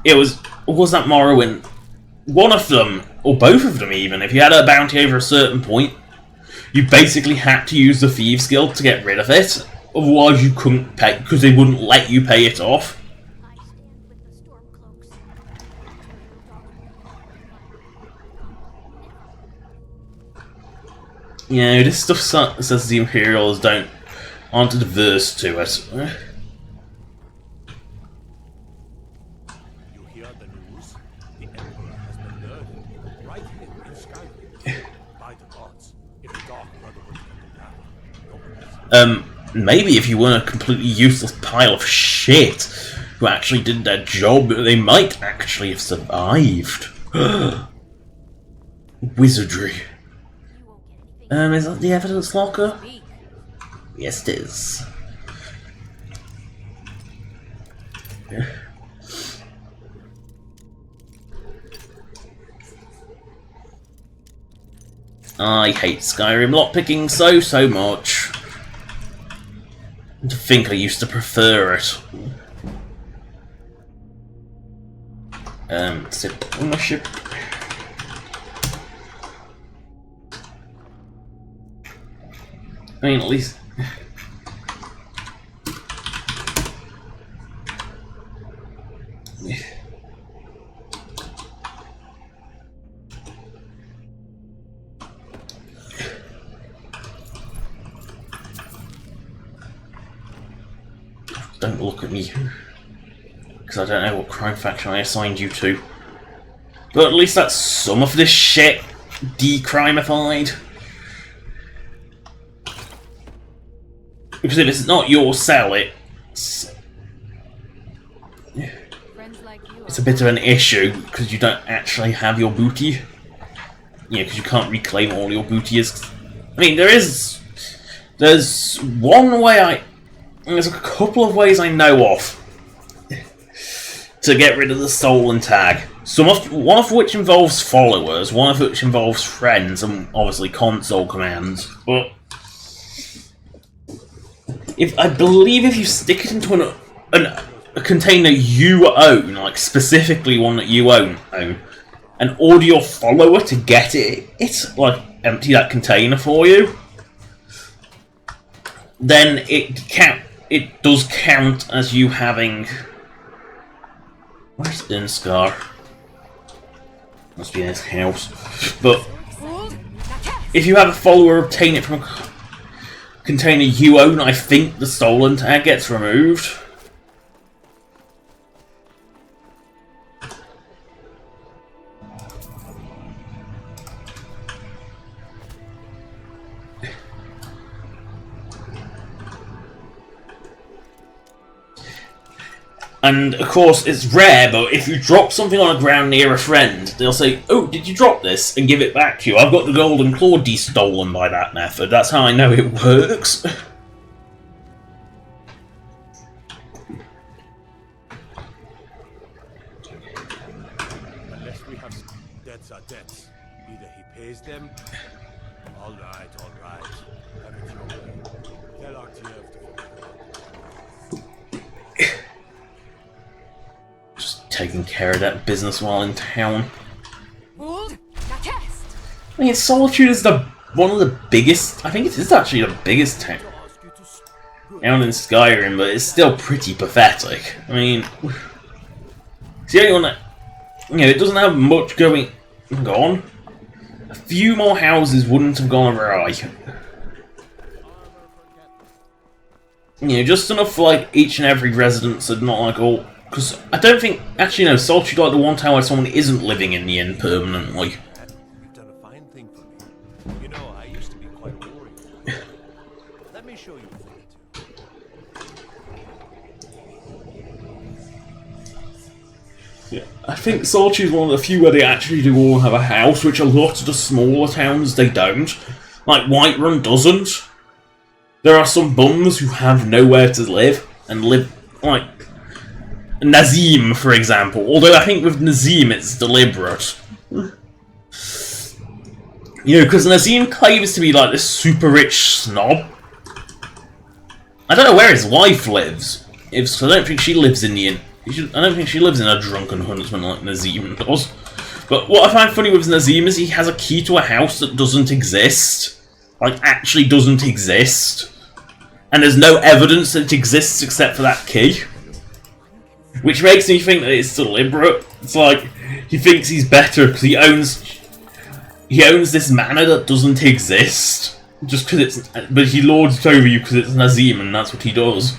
Was that Morrowind? one of them, or both of them even, if you had a bounty over a certain point, you basically had to use the Thieves Guild to get rid of it. Otherwise you couldn't pay, because they wouldn't let you pay it off. You know, this stuff says the Imperials aren't adverse to it. You hear the news? The Emperor has been murdered right here in Skyrim. By the gods, if the Dark Brotherhood can come down. Maybe if you weren't a completely useless pile of shit who actually did their job, they might actually have survived. Wizardry. Is that the evidence locker? Yes, it is. I hate Skyrim lockpicking so much. To think I used to prefer it. Sit on my ship. I mean, at least. Don't look at me, because I don't know what crime faction I assigned you to. But at least that's some of this shit decrimified. Because if it's not your cell, it's a bit of an issue, because you don't actually have your booty. Yeah, because you can't reclaim all your booty. I mean, there's one way there's a couple of ways I know of to get rid of the stolen tag. One of which involves followers, one of which involves friends, and obviously console commands. But I believe if you stick it into a container you own, like specifically one that you own, and order your follower to get it's like empty that container for you, then it does count as you having. Where's Inscar? Must be in his house. But if you have a follower obtain it from a container you own, I think the stolen tag gets removed. And of course, it's rare, but if you drop something on the ground near a friend, they'll say, "Oh, did you drop this?" and give it back to you. I've got the golden claw de-stolen by that method. That's how I know it works. Unless we have debts are debts. Either he pays them. All right. Have it your way. Tell Artiev to Taking care of that business while in town. I mean, Solitude is one of the biggest. I think it is actually the biggest town down in Skyrim, but it's still pretty pathetic. I mean, it's the only one that it doesn't have much going on. A few more houses wouldn't have gone awry. Just enough for like each and every resident, so not like all. Because I don't think, actually no, Solitude like the one town where someone isn't living in the inn permanently. You've done a fine thing for me. You know, I used to be quite a warrior. Let me show you a thing or two. Yeah, I think Solitude is one of the few where they actually do all have a house, which a lot of the smaller towns they don't. Like Whiterun doesn't. There are some bums who have nowhere to live, and live, like Nazim, for example. Although I think with Nazim it's deliberate. Because Nazim claims to be like this super rich snob. I don't know where his wife lives. I don't think she lives in the inn. I don't think she lives in a drunken huntsman like Nazim does. But what I find funny with Nazim is he has a key to a house that doesn't exist. Like, actually doesn't exist. And there's no evidence that it exists except for that key. Which makes me think that it's deliberate. It's like, he thinks he's better because he owns this manor that doesn't exist. Just because it's... But he lords it over you because it's Nazim and that's what he does.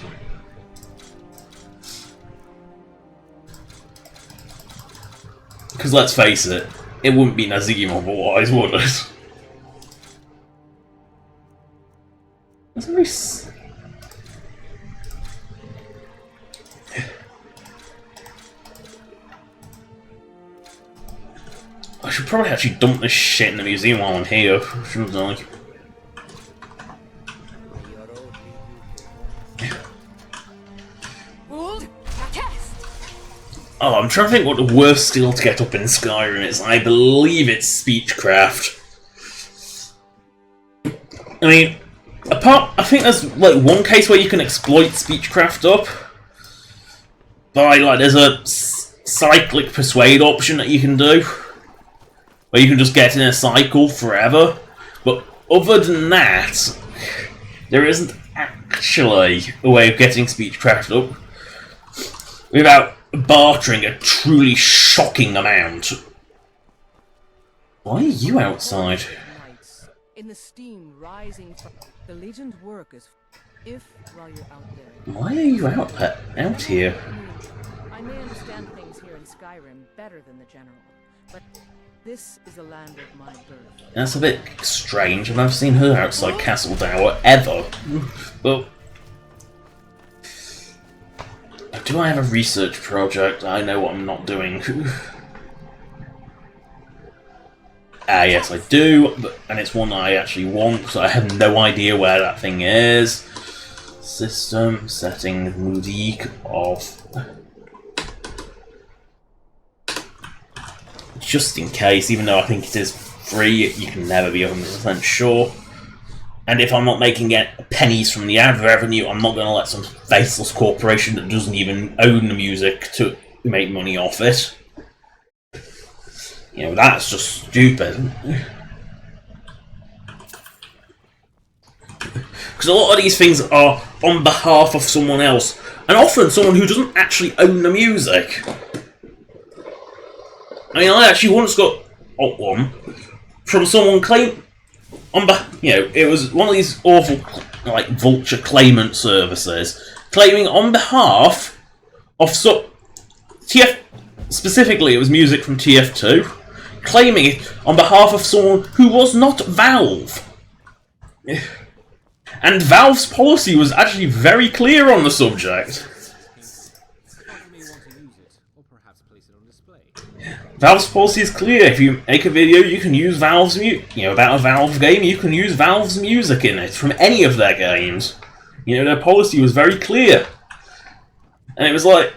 Because let's face it, it wouldn't be Nazim otherwise, would it? That's very... I should probably actually dump this shit in the museum while I'm here, shouldn't I? Oh, I'm trying to think what the worst skill to get up in Skyrim is. I believe it's Speechcraft. I mean, I think there's like one case where you can exploit Speechcraft up. By like, there's a cyclic persuade option that you can do, where you can just get in a cycle forever. But other than that, there isn't actually a way of getting Speechcraft up without bartering a truly shocking amount. Why are you outside? In the steam rising from the Legion's work is if while you're out there. Why are you out here? I may understand things here in Skyrim better than the general, but this is the land of my birth. That's a bit strange. I've never seen her outside Castle Dower ever. But do I have a research project? I know what I'm not doing. Yes I do, and it's one that I actually want, so I have no idea where that thing is. System, setting, music off. Just in case, even though I think it is free, you can never be 100% sure. And if I'm not making pennies from the ad revenue, I'm not going to let some faceless corporation that doesn't even own the music to make money off it. You know, that's just stupid. Because a lot of these things are on behalf of someone else, and often someone who doesn't actually own the music. I mean, I actually once got one from someone it was one of these awful, like, vulture claimant services, claiming on behalf of specifically it was music from TF2, claiming it on behalf of someone who was not Valve. And Valve's policy was actually very clear on the subject. Valve's policy is clear. If you make a video, you can use Valve's about a Valve game, you can use Valve's music in it from any of their games. You know, their policy was very clear. And it was like,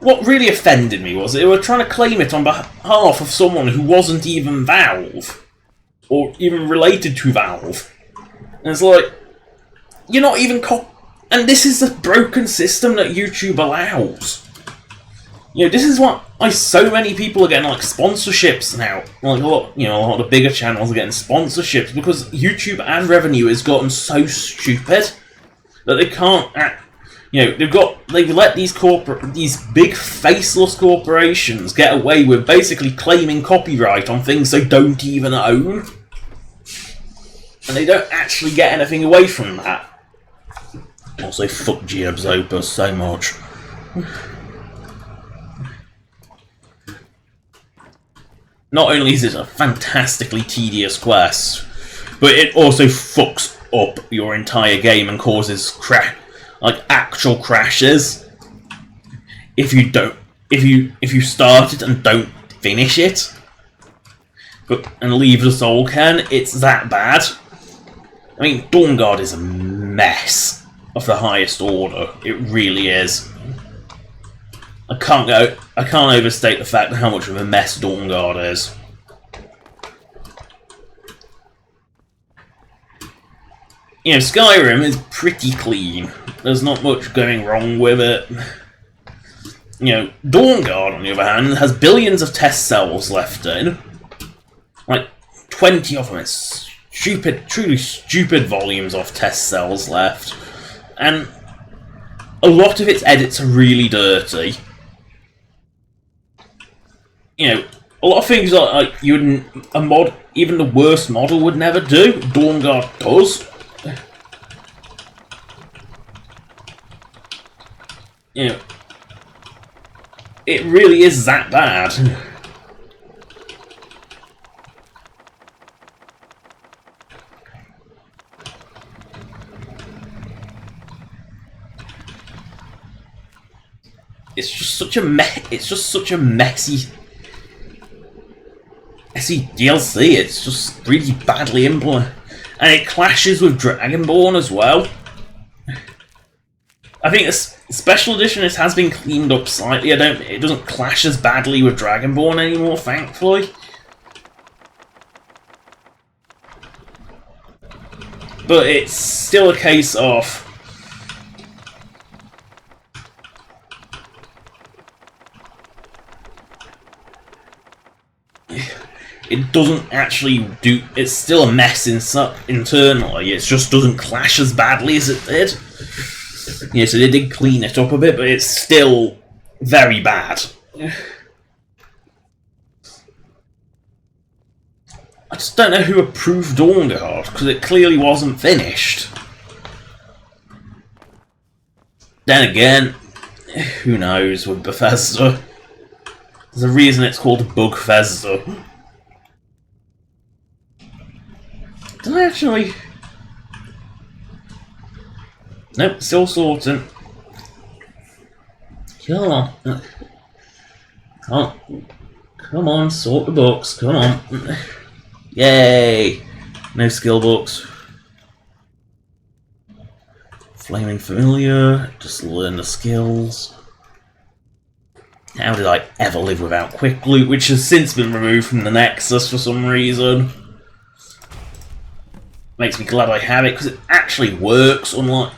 what really offended me was they were trying to claim it on behalf of someone who wasn't even Valve, or even related to Valve. And it's like, you're not even and this is the broken system that YouTube allows. You know, this is why so many people are getting like sponsorships now. Like a lot of the bigger channels are getting sponsorships because YouTube ad revenue has gotten so stupid that they can't. They've let these big faceless corporations get away with basically claiming copyright on things they don't even own, and they don't actually get anything away from that. Also, fuck Geob's Opus so much. Not only is it a fantastically tedious quest, but it also fucks up your entire game and causes actual crashes if you start it and don't finish it, and leave the soul cairn. It's that bad. I mean, Dawnguard is a mess of the highest order. It really is. I can't overstate the fact how much of a mess Dawnguard is. You know, Skyrim is pretty clean. There's not much going wrong with it. You know, Dawnguard, on the other hand, has billions of test cells left in. Like, 20 of them. It's stupid, truly stupid volumes of test cells left. And a lot of its edits are really dirty. You know, a lot of things that like even the worst model would never do. Dawnguard does. You know, it really is that bad. It's just such a messy DLC. It's just really badly implemented, and it clashes with Dragonborn as well. I think a special edition has been cleaned up slightly. It doesn't clash as badly with Dragonborn anymore, thankfully. But it's still a case of it doesn't actually do. It's still a mess internally. It just doesn't clash as badly as it did. Yeah, so they did clean it up a bit, but it's still very bad. I just don't know who approved Dawnguard, because it clearly wasn't finished. Then again, who knows with Bethesda? There's a reason it's called Bugfesda. Did I actually... Nope, still sorting. Come on. Come on, sort the books, come on. Yay! No skill books. Flaming Familiar, just learn the skills. How did I ever live without Quick Loot, which has since been removed from the Nexus for some reason. Makes me glad I have it, because it actually works, unlike...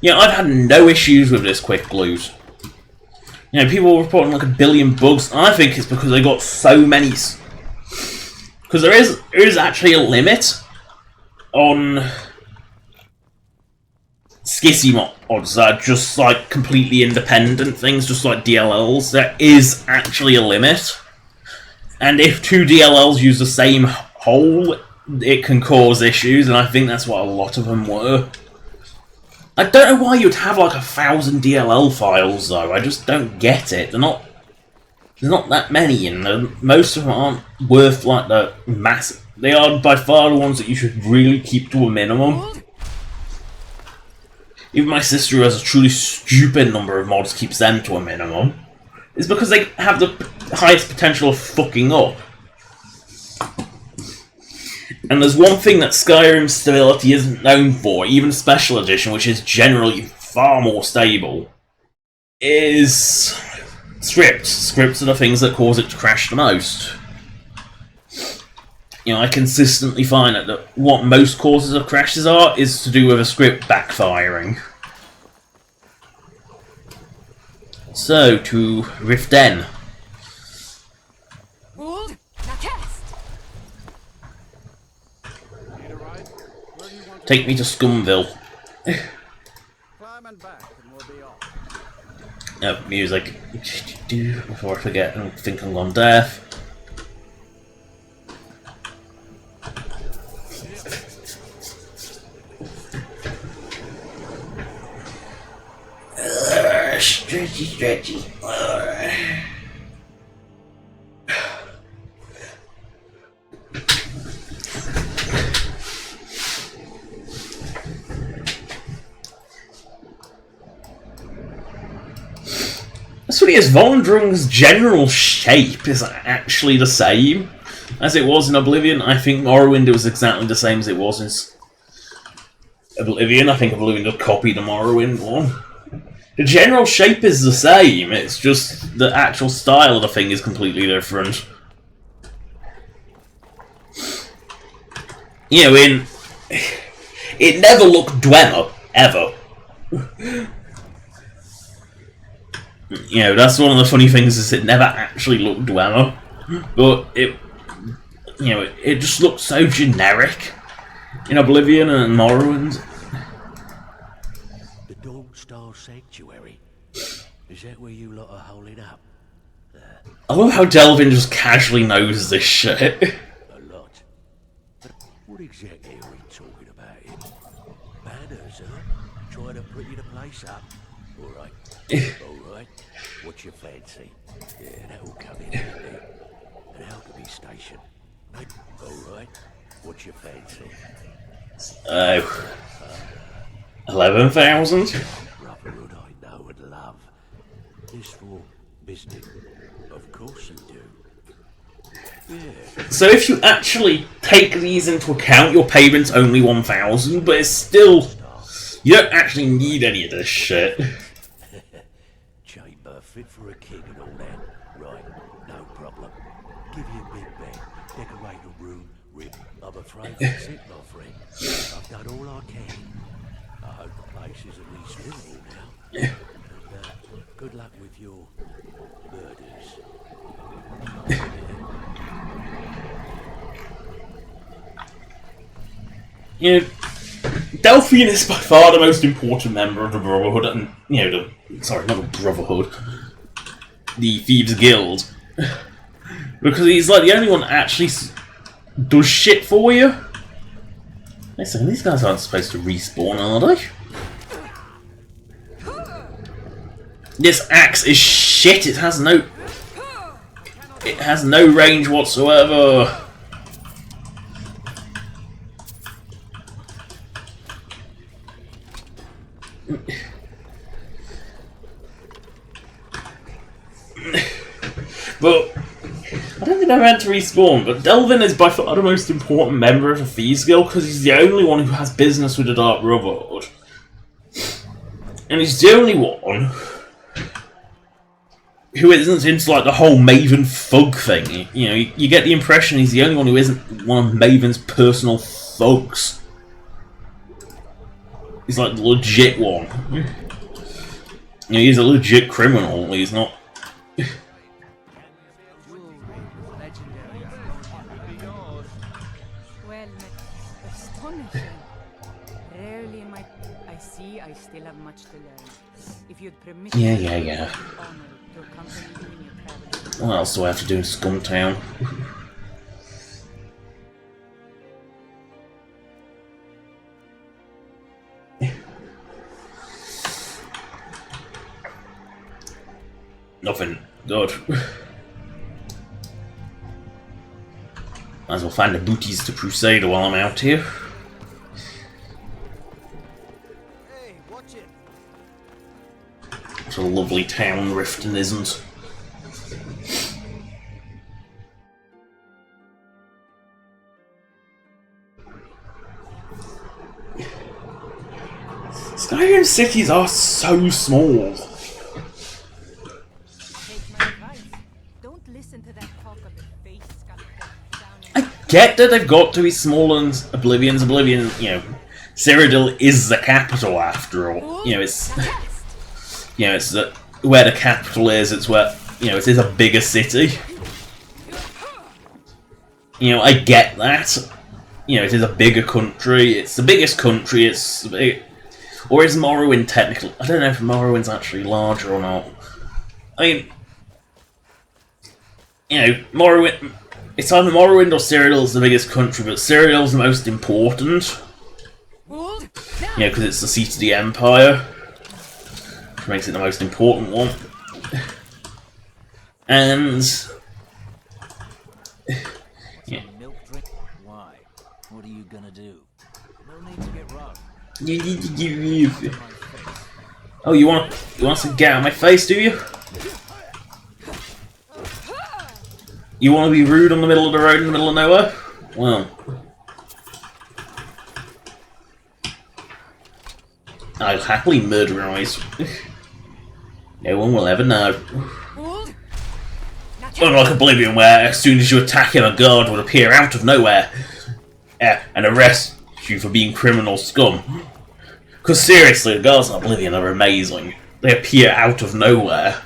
Yeah, I've had no issues with this Quick Loot. You know, people are reporting like 1 billion bugs. I think it's because they got so many... Because there is actually a limit on skissy mods that are just like completely independent things, just like DLLs. There is actually a limit. And if 2 DLLs use the same hole, it can cause issues, and I think that's what a lot of them were. I don't know why you'd have like 1,000 DLL files though. I just don't get it. There's not that many in them. Most of them aren't worth like the massive. They are by far the ones that you should really keep to a minimum. Even my sister, who has a truly stupid number of mods, keeps them to a minimum. It's because they have the highest potential of fucking up. And there's one thing that Skyrim's stability isn't known for, even Special Edition, which is generally far more stable, is scripts. Scripts are the things that cause it to crash the most. You know, I consistently find that what most causes of crashes is to do with a script backfiring. So, to Riften. Take me to Scumville. Climb and back, and we'll be off. Oh, music. Before I forget, I think I'm gone deaf. Stretchy. That's what it is. Vondrung's general shape is actually the same as it was in Oblivion. I think Morrowind was exactly the same as it was in Oblivion. I think Oblivion just copied the Morrowind one. The general shape is the same, it's just the actual style of the thing is completely different. You know, it never looked Dwemer, ever. You know, that's one of the funny things is it never actually looked well, but it, you know, it just looked so generic in Oblivion and Morrowind. The Dawnstar Sanctuary. Is that where you lot are holding up? I love how Delvin just casually knows this shit. A lot. But what exactly are we talking about here? Banners, huh? Trying to pretty the place up. Alright. Alright. What's your fancy? Yeah, that'll come in handy. An Alchemy station. Alright. What's your fancy? 11,000? Brotherhood I know and love. This for business. Of course you do. Yeah. So if you actually take these into account, your payment's only 1,000, but it's still... You don't actually need any of this shit. Chamber fit for a king and all that. Right, no problem. Give you a big bed, decorate a room, rib. I'm afraid that's it, my friend. I've done all I can. I hope the place is at least livable now. And, good luck with your murders. You know, Delphine is by far the most important member of the Brotherhood, and, you know, sorry, not the Brotherhood, the Thieves Guild. Because he's like the only one that actually does shit for you. Wait a second, these guys aren't supposed to respawn, are they? This axe is shit, it has no range whatsoever. But I don't think they're meant to respawn, but Delvin is by far the most important member of the Thieves Guild because he's the only one who has business with the Dark Brotherhood. And he's the only one who isn't into like the whole Maven thug thing. You know, you get the impression he's the only one who isn't one of Maven's personal thugs. He's like the legit one. You know, he's a legit criminal, he's not... Well, astonishing. Rarely in my... I see I still have much to learn. If you'd permit Yeah. honor to accompany you in your travels. What else do I have to do in Scumtown? Nothing good. Might as well find the booties to Crusader while I'm out here. Hey, watch it. It's a lovely town, Riften isn't. Skyrim cities are so small. Take my advice. Don't listen to that talk of the face sculptor down I get that they've got to be small and Oblivion's Oblivion, you know, Cyrodiil is the capital after all. You know, it's where the capital is, it's where, you know, it is a bigger city. You know, I get that. You know, it is a bigger country, it's the biggest country, it's big. Or is Morrowind technically? I don't know if Morrowind's actually larger or not. I mean, you know, Morrowind. It's either Morrowind or Cyrodiil's the biggest country, but Cyrodiil's the most important. You know, because it's the seat of the Empire, which makes it the most important one. And yeah. Milk drink? Why? What are you gonna do? No need to get rough. Oh, you want to get out of my face, do you? You want to be rude on the middle of the road in the middle of nowhere? Well, I'll happily murderize. No one will ever know. Unlike Oblivion, where as soon as you attack him, a guard would appear out of nowhere and arrest you for being criminal scum. Because seriously, the guards in Oblivion are amazing. They appear out of nowhere.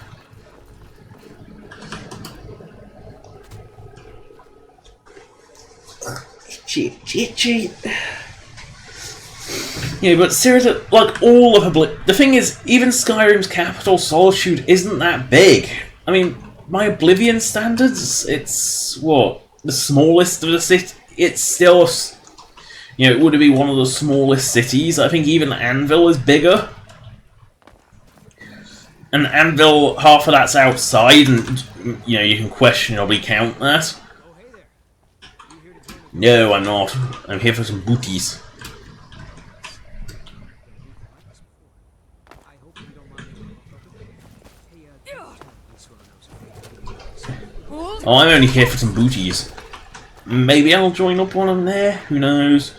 cheat. Yeah, but seriously, like all of the thing is, even Skyrim's capital, Solitude, isn't that big. I mean, by Oblivion standards, it's what, the smallest of the city. It's still, you know, it would be one of the smallest cities. I think even Anvil is bigger. And Anvil, half of that's outside, and you know, you can questionably count that. No, I'm not. I'm here for some booties. Oh, I'm only here for some booties. Maybe I'll join up one of them there. Who knows?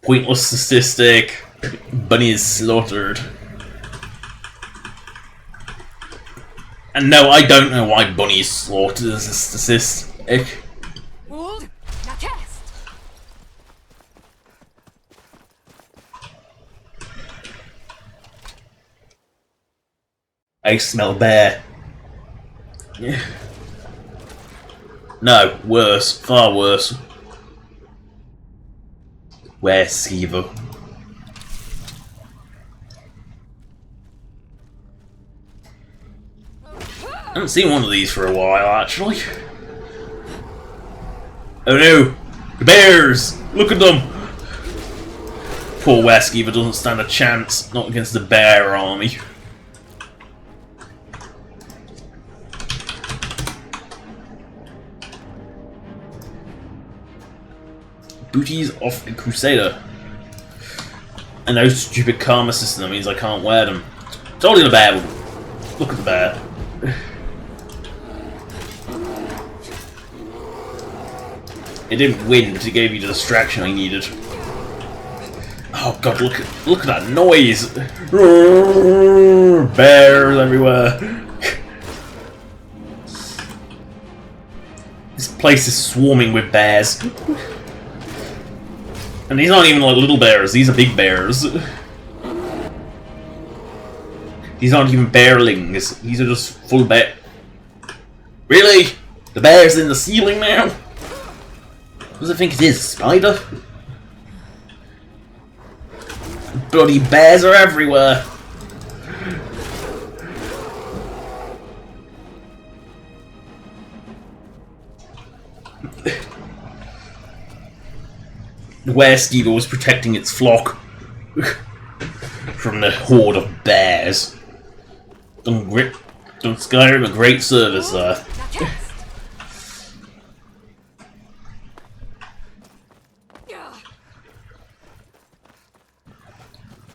Pointless statistic. Bunny is slaughtered. And no, I don't know why Bunny is slaughtered as a statistic. I smell bear. No, worse. Far worse. Where's Skeever? I haven't seen one of these for a while, actually. Oh no! The bears! Look at them! Poor Westkeeper doesn't stand a chance, not against the bear army. Booties off a Crusader. And no stupid karma system that means I can't wear them. Totally the bear. Look at the bear. It didn't win, but it gave me the distraction I needed. Oh god, look at that noise! Bears everywhere. This place is swarming with bears. And these aren't even like little bears, these are big bears. These aren't even bearlings, these are just full bear. Really? The bear's in the ceiling now? What does it think it is, a spider? Bloody bears are everywhere! The Were-Skeever was protecting its flock from the horde of bears. Done Skyrim a great service there.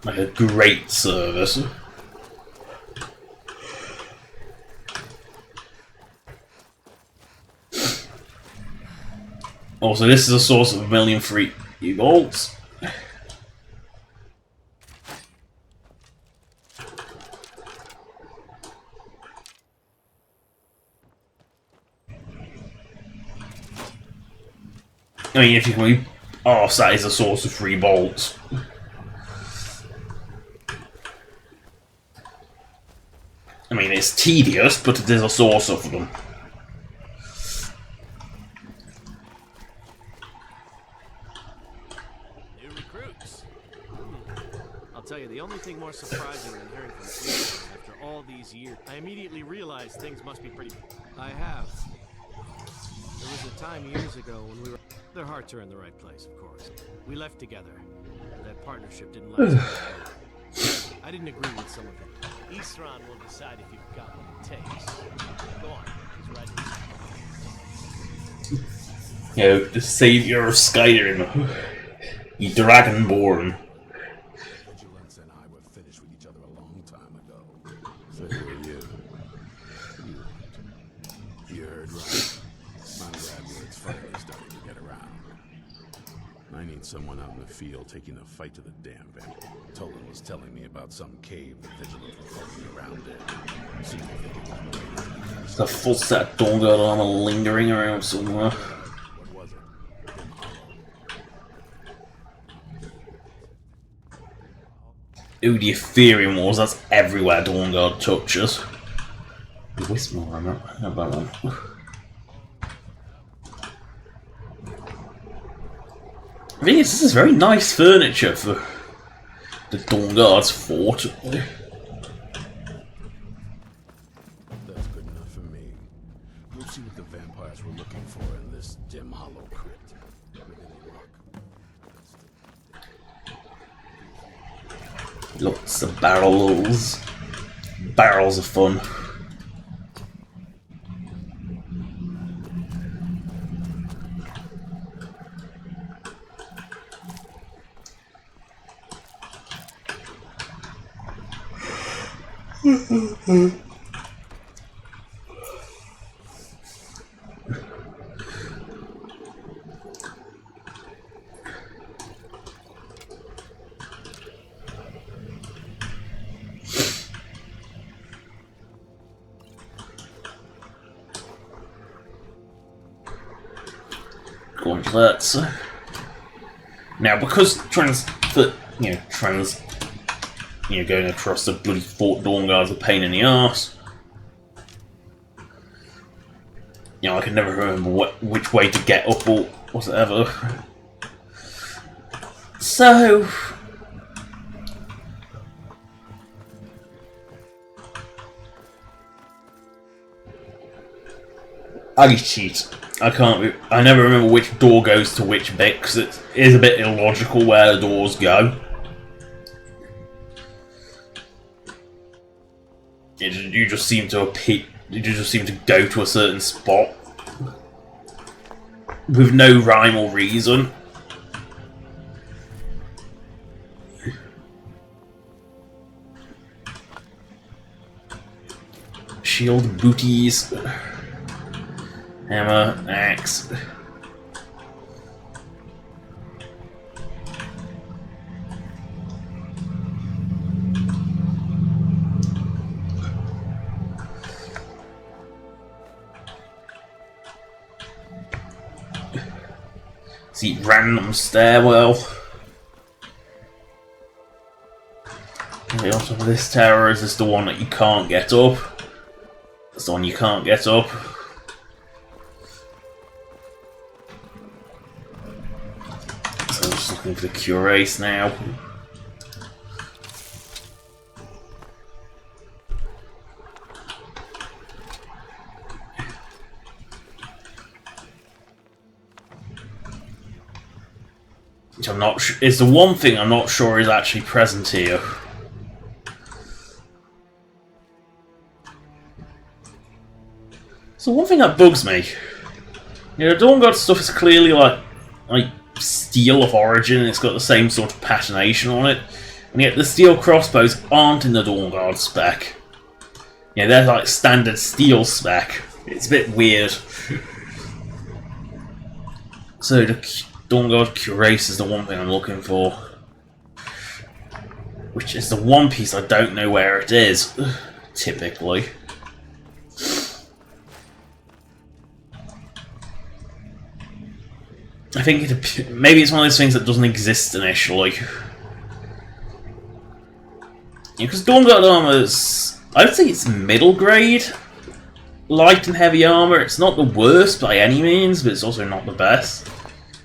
Like a great service. Also, this is a source of 1 million free bolts. I mean, if you can be arse, that is a source of free bolts. I mean, it's tedious, but it is a source of them. New recruits. I'll tell you, the only thing more surprising than hearing from police after all these years, I immediately realized things must be pretty... I have. There was a time years ago when we were... Their hearts are in the right place, of course. We left together. That partnership didn't last. I didn't agree with some of it. Isran will decide if you've got what it takes. Go on, he's right. You know, the savior of Skyrim. Ye Dragonborn. Vigilance and I were finished with each other a long time ago. So who are you? You heard right. My graduate's finally starting to get around. I need someone out in the field taking the fight to the damn vent. Tolan was telling me about some cave the Vigilance were poking around in. See if they can run away. There's a full set of Dawnguard armor lingering around somewhere. What was it? Ooh, the Ethereum Wars, that's everywhere Dawnguard touches. Wismore, I'm not about that one. The thing is, this is very nice furniture for the Dawnguard's fort. That's good enough for me. We'll see what the vampires were looking for in this dim hollow crypt. With any luck. Lots of barrels. Barrels of fun. Going to that. So. Now, because going across the bloody Fort Dawnguard's a pain in the arse. I can never remember which way to get up or whatever. So, I cheat. I never remember which door goes to which bit because it is a bit illogical where the doors go. You just seem to go to a certain spot with no rhyme or reason. Shield, booties, hammer, axe. See, random stairwell. On top of this tower, is this the one that you can't get up? That's the one you can't get up. So I'm just looking for the cuirass now. Which I'm not sure is the one thing I'm not sure is actually present here. So one thing that bugs me, the Dawnguard stuff is clearly like steel of origin, and it's got the same sort of patination on it, and yet the steel crossbows aren't in the Dawnguard spec. They're like standard steel spec. It's a bit weird. So the Dawnguard cuirass is the one thing I'm looking for, which is the one piece I don't know where it is, typically. I think maybe it's one of those things that doesn't exist initially. Because Dawnguard armor is, I would say it's middle grade, light and heavy armor. It's not the worst by any means, but it's also not the best.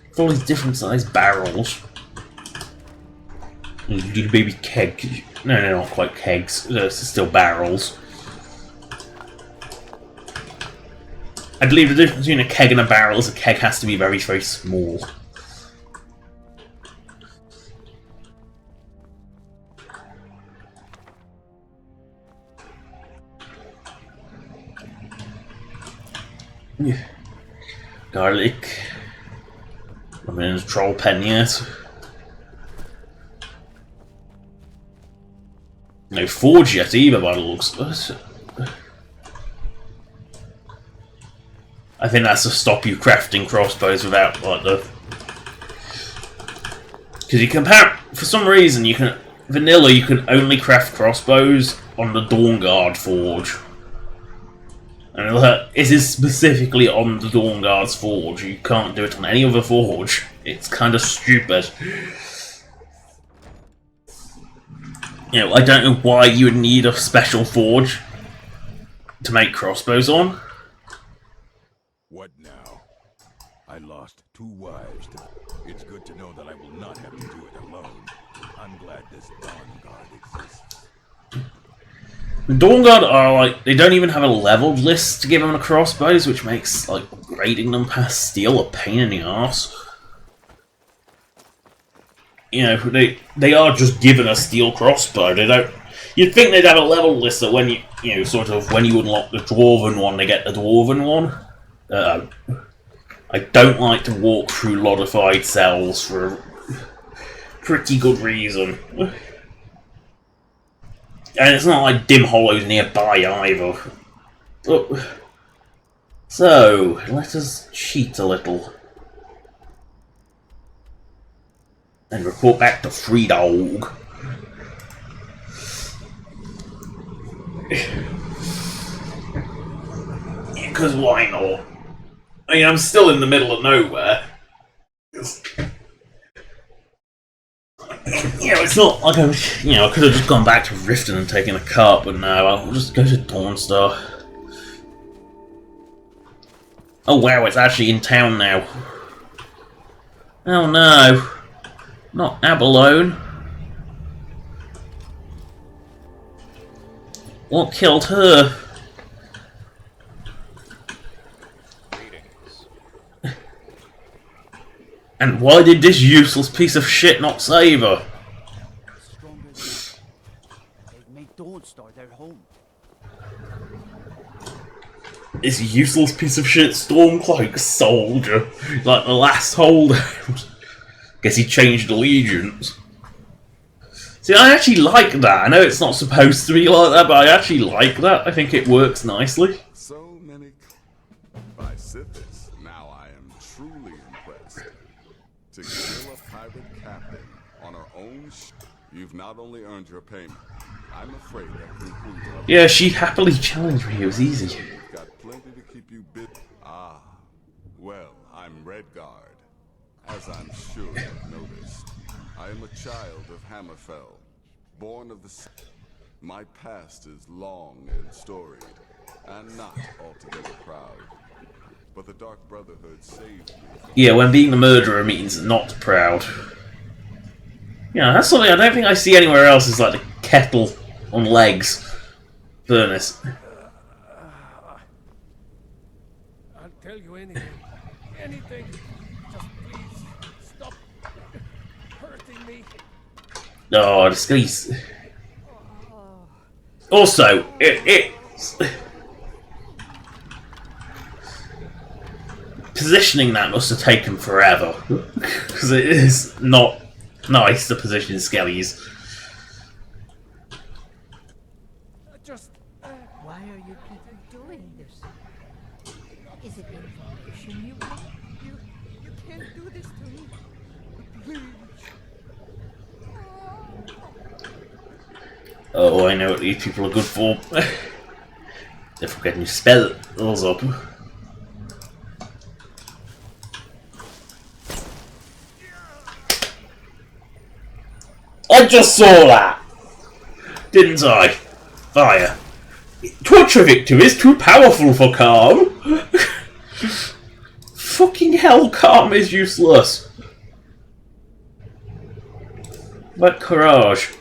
With all these different sized barrels. Little baby keg. No, they're not quite kegs. They're still barrels. I believe the difference between a keg and a barrel is a keg has to be very, very small. Garlic. I'm in a troll pen yet. No forge yet either by the looks of it. I think that's to stop you crafting crossbows without like the... Because you can for some reason you can... Vanilla you can only craft crossbows on the Dawnguard forge. And it is specifically on the Dawnguard's forge. You can't do it on any other forge. It's kind of stupid. You know, I don't know why you would need a special forge to make crossbows on. What now? I lost 2 wives. It's good to know that I will not have to do it alone. I'm glad this Dawn Guard exists. The Dawn Guard are like, they don't even have a leveled list to give them the crossbows, which makes like upgrading them past steel a pain in the arse. You know, they are just given a steel crossbow. They don't. You'd think they'd have a leveled list that when you know, sort of when you unlock the dwarven one, they get the dwarven one. I don't like to walk through modified cells for a pretty good reason. And it's not like dim hollows nearby either. So, let us cheat a little. And report back to Free Dog. Because why not? I mean, I'm still in the middle of nowhere. You know, it's not like I could have just gone back to Riften and taken a cart, but no, I'll just go to Dawnstar. Oh wow, it's actually in town now. Oh no. Not Abalone. What killed her? And why did this useless piece of shit not save her? Stronger than they've made Dawnstar their home. This useless piece of shit Stormcloak soldier, like the last holdout. Guess he changed allegiance. See, I actually like that. I know it's not supposed to be like that, but I actually like that. I think it works nicely. So many by Sithis. Now I am truly impressed. To kill a pirate captain on our own you've not only earned your payment. I'm afraid that concludes our Yeah, she happily challenged me. It was easy. We've got plenty to keep you busy. Ah, well, I'm Redguard. As I'm sure you've noticed, I am a child of Hammerfell, born of the sea. My past is long and storied, and not altogether proud. But the Dark Brotherhood saved me. Yeah, when being the murderer means not proud. Yeah, that's something I don't think I see anywhere else, is like the kettle on legs furnace. I'll tell you anything. Anything. Just please stop hurting me. Oh, disgrace. Also, positioning that must have taken forever. Because it is not nice to position skellies. Just why are you people doing this? Is it information you want? You can't do this to me. Please. Oh, I know what these people are good for. They're forgetting to spell those up. I just saw that! Didn't I? Fire. Torture Victor is too powerful for Calm. Fucking hell, Calm is useless. But courage.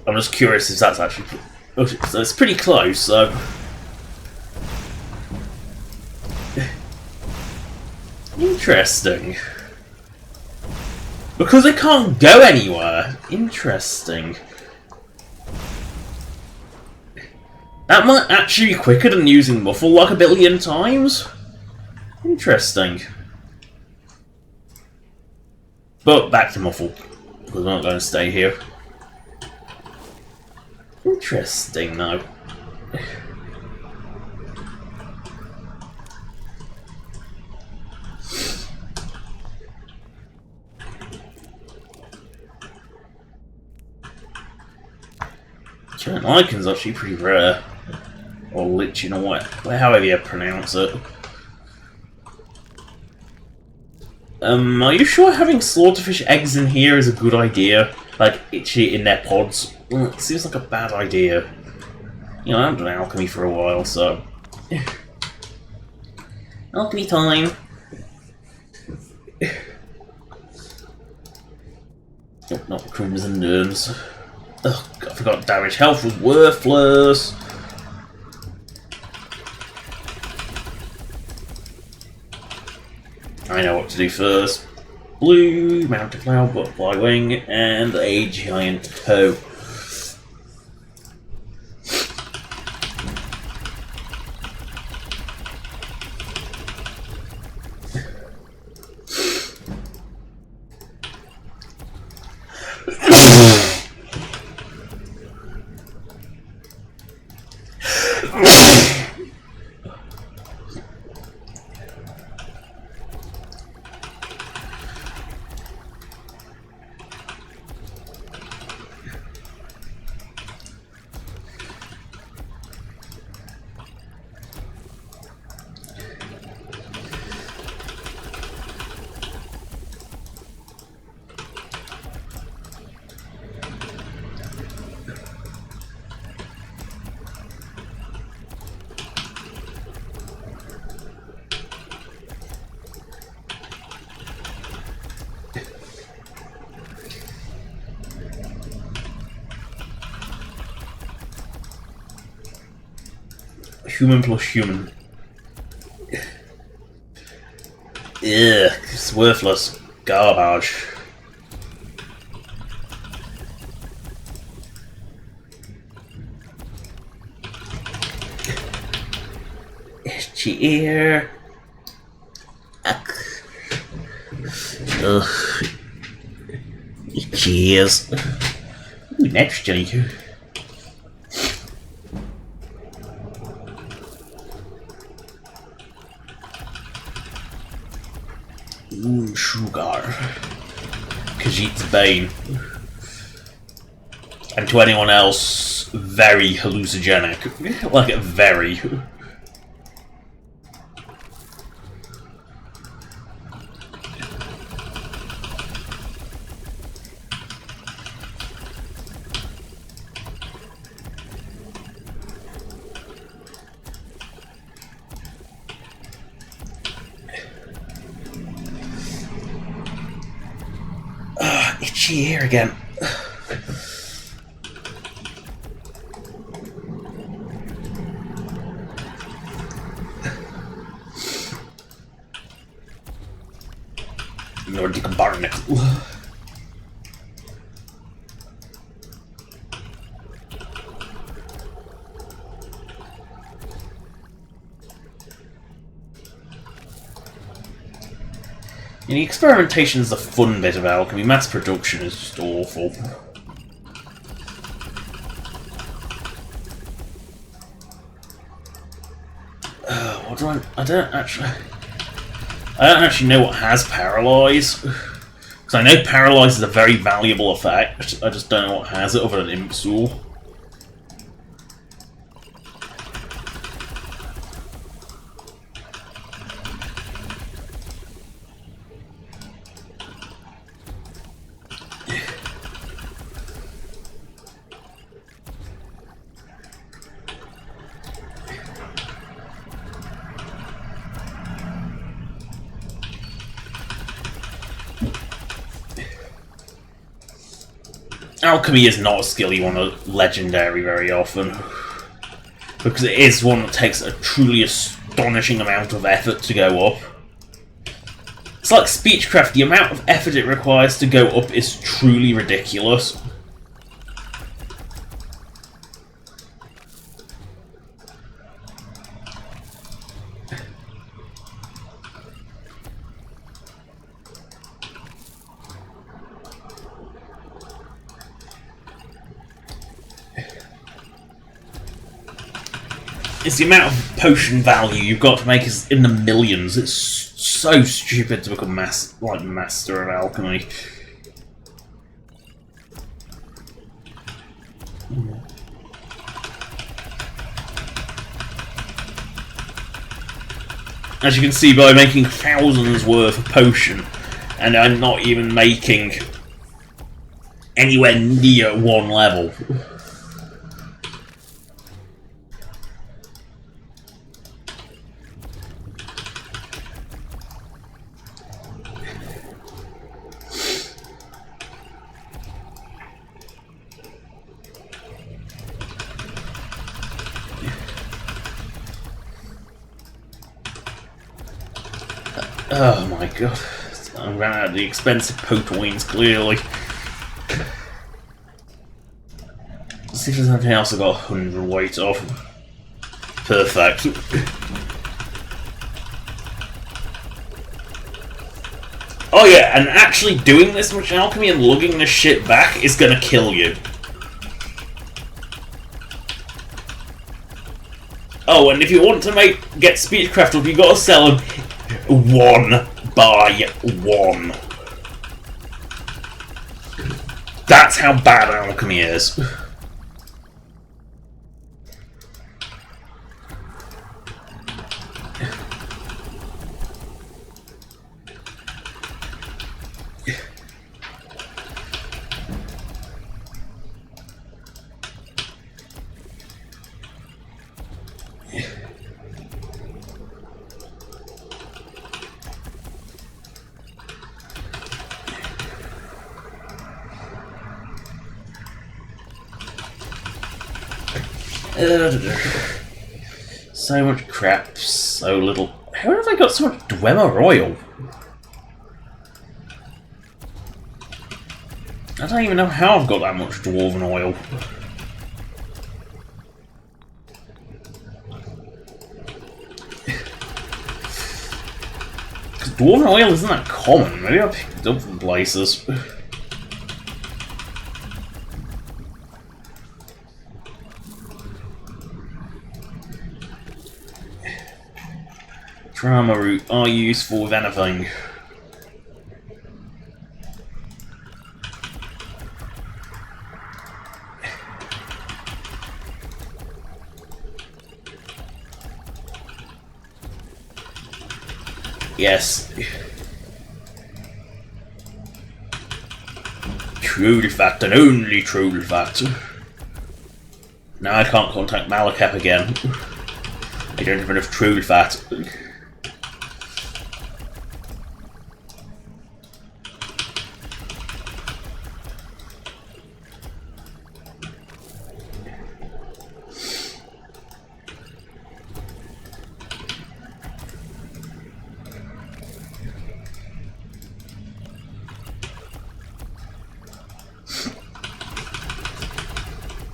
I'm just curious if that's actually... Oh, so it's pretty close, so... Interesting. Because it can't go anywhere. Interesting. That might actually be quicker than using Muffle like a billion times. Interesting. But back to Muffle. Because I'm not going to stay here. Interesting, though. Lycan's actually pretty rare. Or lichen, or however you pronounce it. Are you sure having slaughterfish eggs in here is a good idea? Like, itchy in their pods? It seems like a bad idea. You know, I haven't done alchemy for a while, so... alchemy time! Nope, not Crimson Urns. Ugh, I forgot damage health was worthless! I know what to do first. Blue, Mountain Cloud, Butterfly Wing, and a Giant Toe. Human plus human. Ugh, it's worthless. Garbage. Itchy ear. Ugh. Itchy ears. Ooh, next jelly. Sugar. Khajiit's Bane. And to anyone else, very hallucinogenic. Like, very. Itchy ear again. Nordic barnacle. And the experimentation is the fun bit of alchemy. Mass production is just awful. What do I don't actually know what has paralyze. Because I know paralyze is a very valuable effect. I just don't know what has it other than Imbecile. Alchemy is not a skill you want to legendary very often, because it is one that takes a truly astonishing amount of effort to go up. It's like Speechcraft, the amount of effort it requires to go up is truly ridiculous. It's the amount of potion value you've got to make is in the millions. It's so stupid to become master of alchemy. As you can see by making thousands worth of potion, and I'm not even making anywhere near one level. Oh my god, I ran out of the expensive potoins, clearly. Let's see if there's anything else I got 100 weight of. Perfect. Oh yeah, and actually doing this much alchemy and lugging this shit back is gonna kill you. Oh, and if you want to get speechcraft up, you gotta sell them 1 by 1. That's how bad alchemy is. So much crap, so little. How have I got so much Dwemer oil? I don't even know how I've got that much Dwarven oil. Because Dwarven oil isn't that common. Maybe I picked it up from places. Drama root are useful with anything. Yes. Troll fat and only troll fat. Now I can't contact Malakep again. I don't have enough troll fat.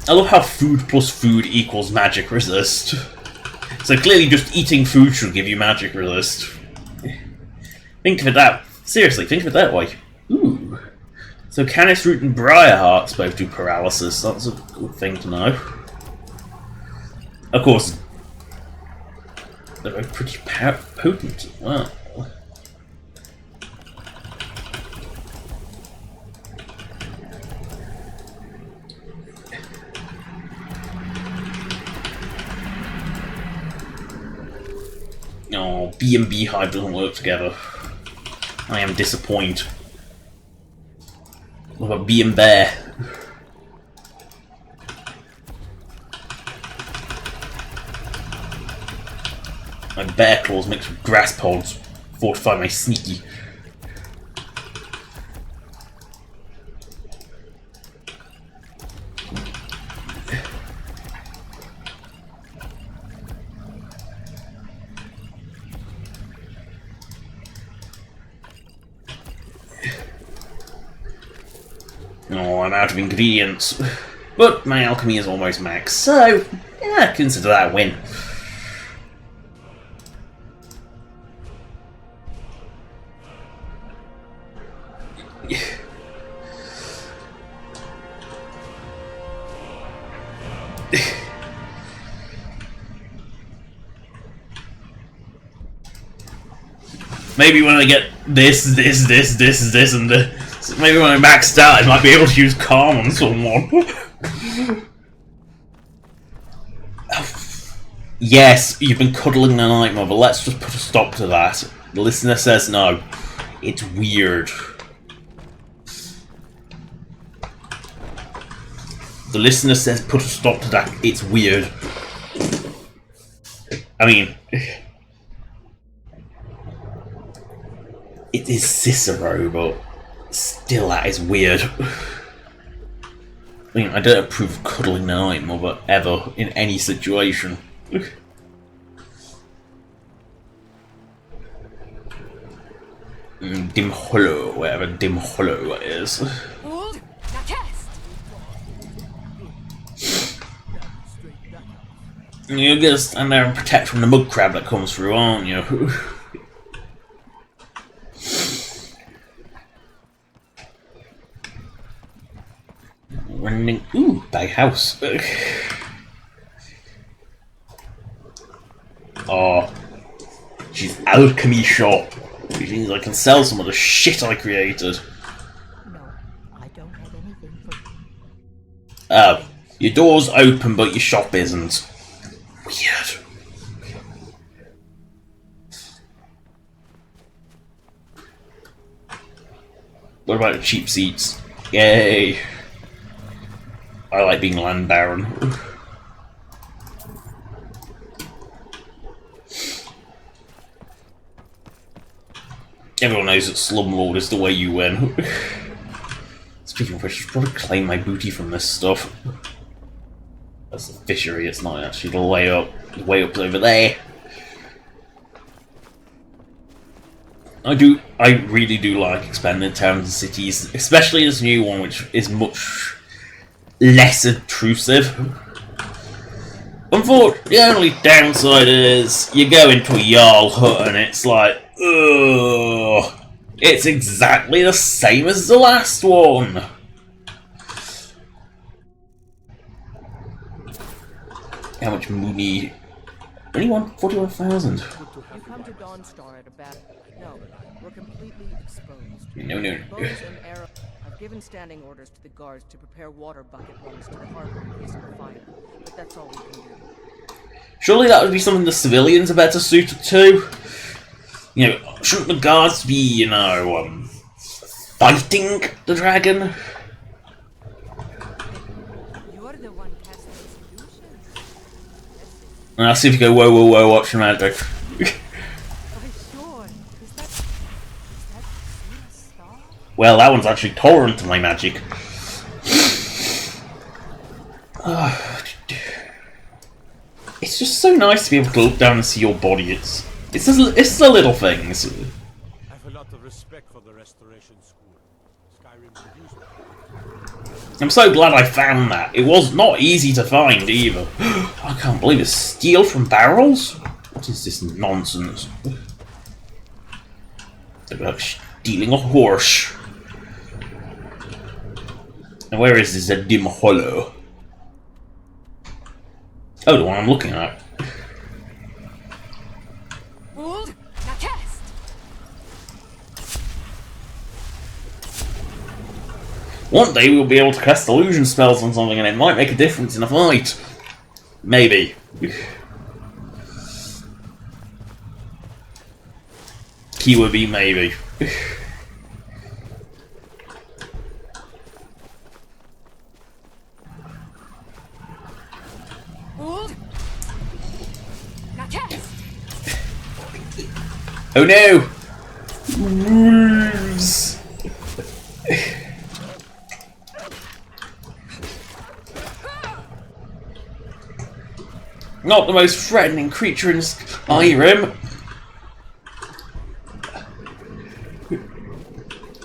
I love how food plus food equals magic resist. So clearly just eating food should give you magic resist. Think of it that... Seriously, think of it that way. Ooh. So Canis Root and Briarheart both do paralysis. That's a good thing to know. Of course, they're both pretty potent as well. Oh, bee and beehive doesn't work together. I am disappointed. What about bee and bear? My bear claws mixed with grass pods fortify my sneaky. Oh, I'm out of ingredients. But my alchemy is almost max, so yeah, consider that a win. Maybe when I get this, and this, maybe when I maxed out, I might be able to use Calm on someone. Yes, you've been cuddling the night mother. Let's just put a stop to that. The listener says no. It's weird. The listener says put a stop to that. It's weird. I mean, it is Cicero, but still that is weird. I mean, I don't approve of cuddling the night mother ever in any situation. Dim Hollow, whatever Dim Hollow is. You're gonna stand there and protect from the mud crab that comes through, aren't you? Running. Ooh, big house. Oh, she's alchemy shop. Which means I can sell some of the shit I created. No, I don't have anything for... Oh, your door's open but your shop isn't. Weird. What about the cheap seats? Yay! I like being land baron. Everyone knows that slumlord is the way you win. Speaking of which, I should probably claim my booty from this stuff. That's the fishery, it's not actually the way up. The way up's over there. I really do like expanded towns and cities, especially this new one, which is much less intrusive. Unfortunately, the only downside is you go into a Jarl hut and it's like, ugh, it's exactly the same as the last one. How much money? Only 41,000. You come to Dawnstar at a bad... No, we're completely exposed. No. Bows and arrows. I've given standing orders to the guards to prepare water bucket runs to the harbor in case of a fire, but that's all we can do. Surely that would be something the civilians are better suited to. You know, shouldn't the guards be, you know, fighting the dragon? You're the one casting solutions. And I'll see if you go, whoa, whoa, whoa, watch your magic. Sure. Is that star? Well, that one's actually tolerant to my magic. It's just so nice to be able to look down and see your body. It's the little things. I have a lot of respect for the restoration school. Skyrim produced it. I'm so glad I found that. It was not easy to find either. I can't believe it's steel from barrels? What is this nonsense? They're about stealing a horse. And where is this dim hollow? Oh, the one I'm looking at. Hold! Now cast! One day we'll be able to cast illusion spells on something and it might make a difference in a fight. Maybe. Keyword be maybe. Hold! Now cast! Oh no! Wolves! Not the most threatening creature in Skyrim.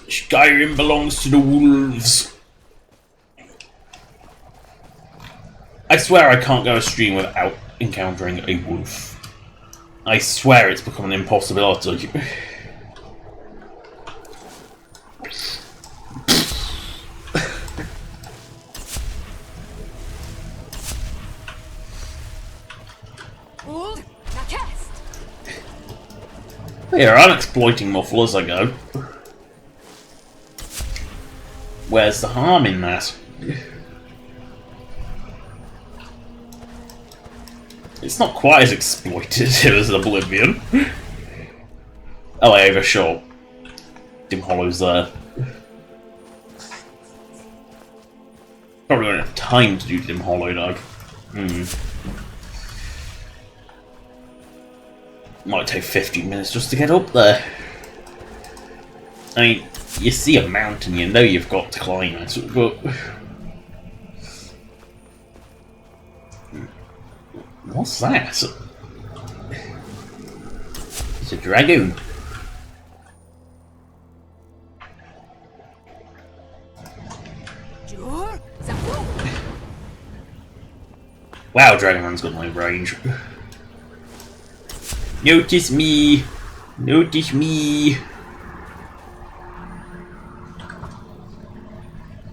Skyrim belongs to the wolves. I swear I can't go a stream without encountering a wolf. I swear it's become an impossibility. Hold! Now cast! Here, I'm exploiting muffle as I go. Where's the harm in that? It's not quite as exploitative as Oblivion. Oh, I overshot. Dim Hollow's there. Probably won't have time to do Dim Hollow though. Might take 15 minutes just to get up there. I mean, you see a mountain, you know you've got to climb it, but... What's that? It's a dragoon. Wow, Dragonman's got no range. Notice me! Notice me!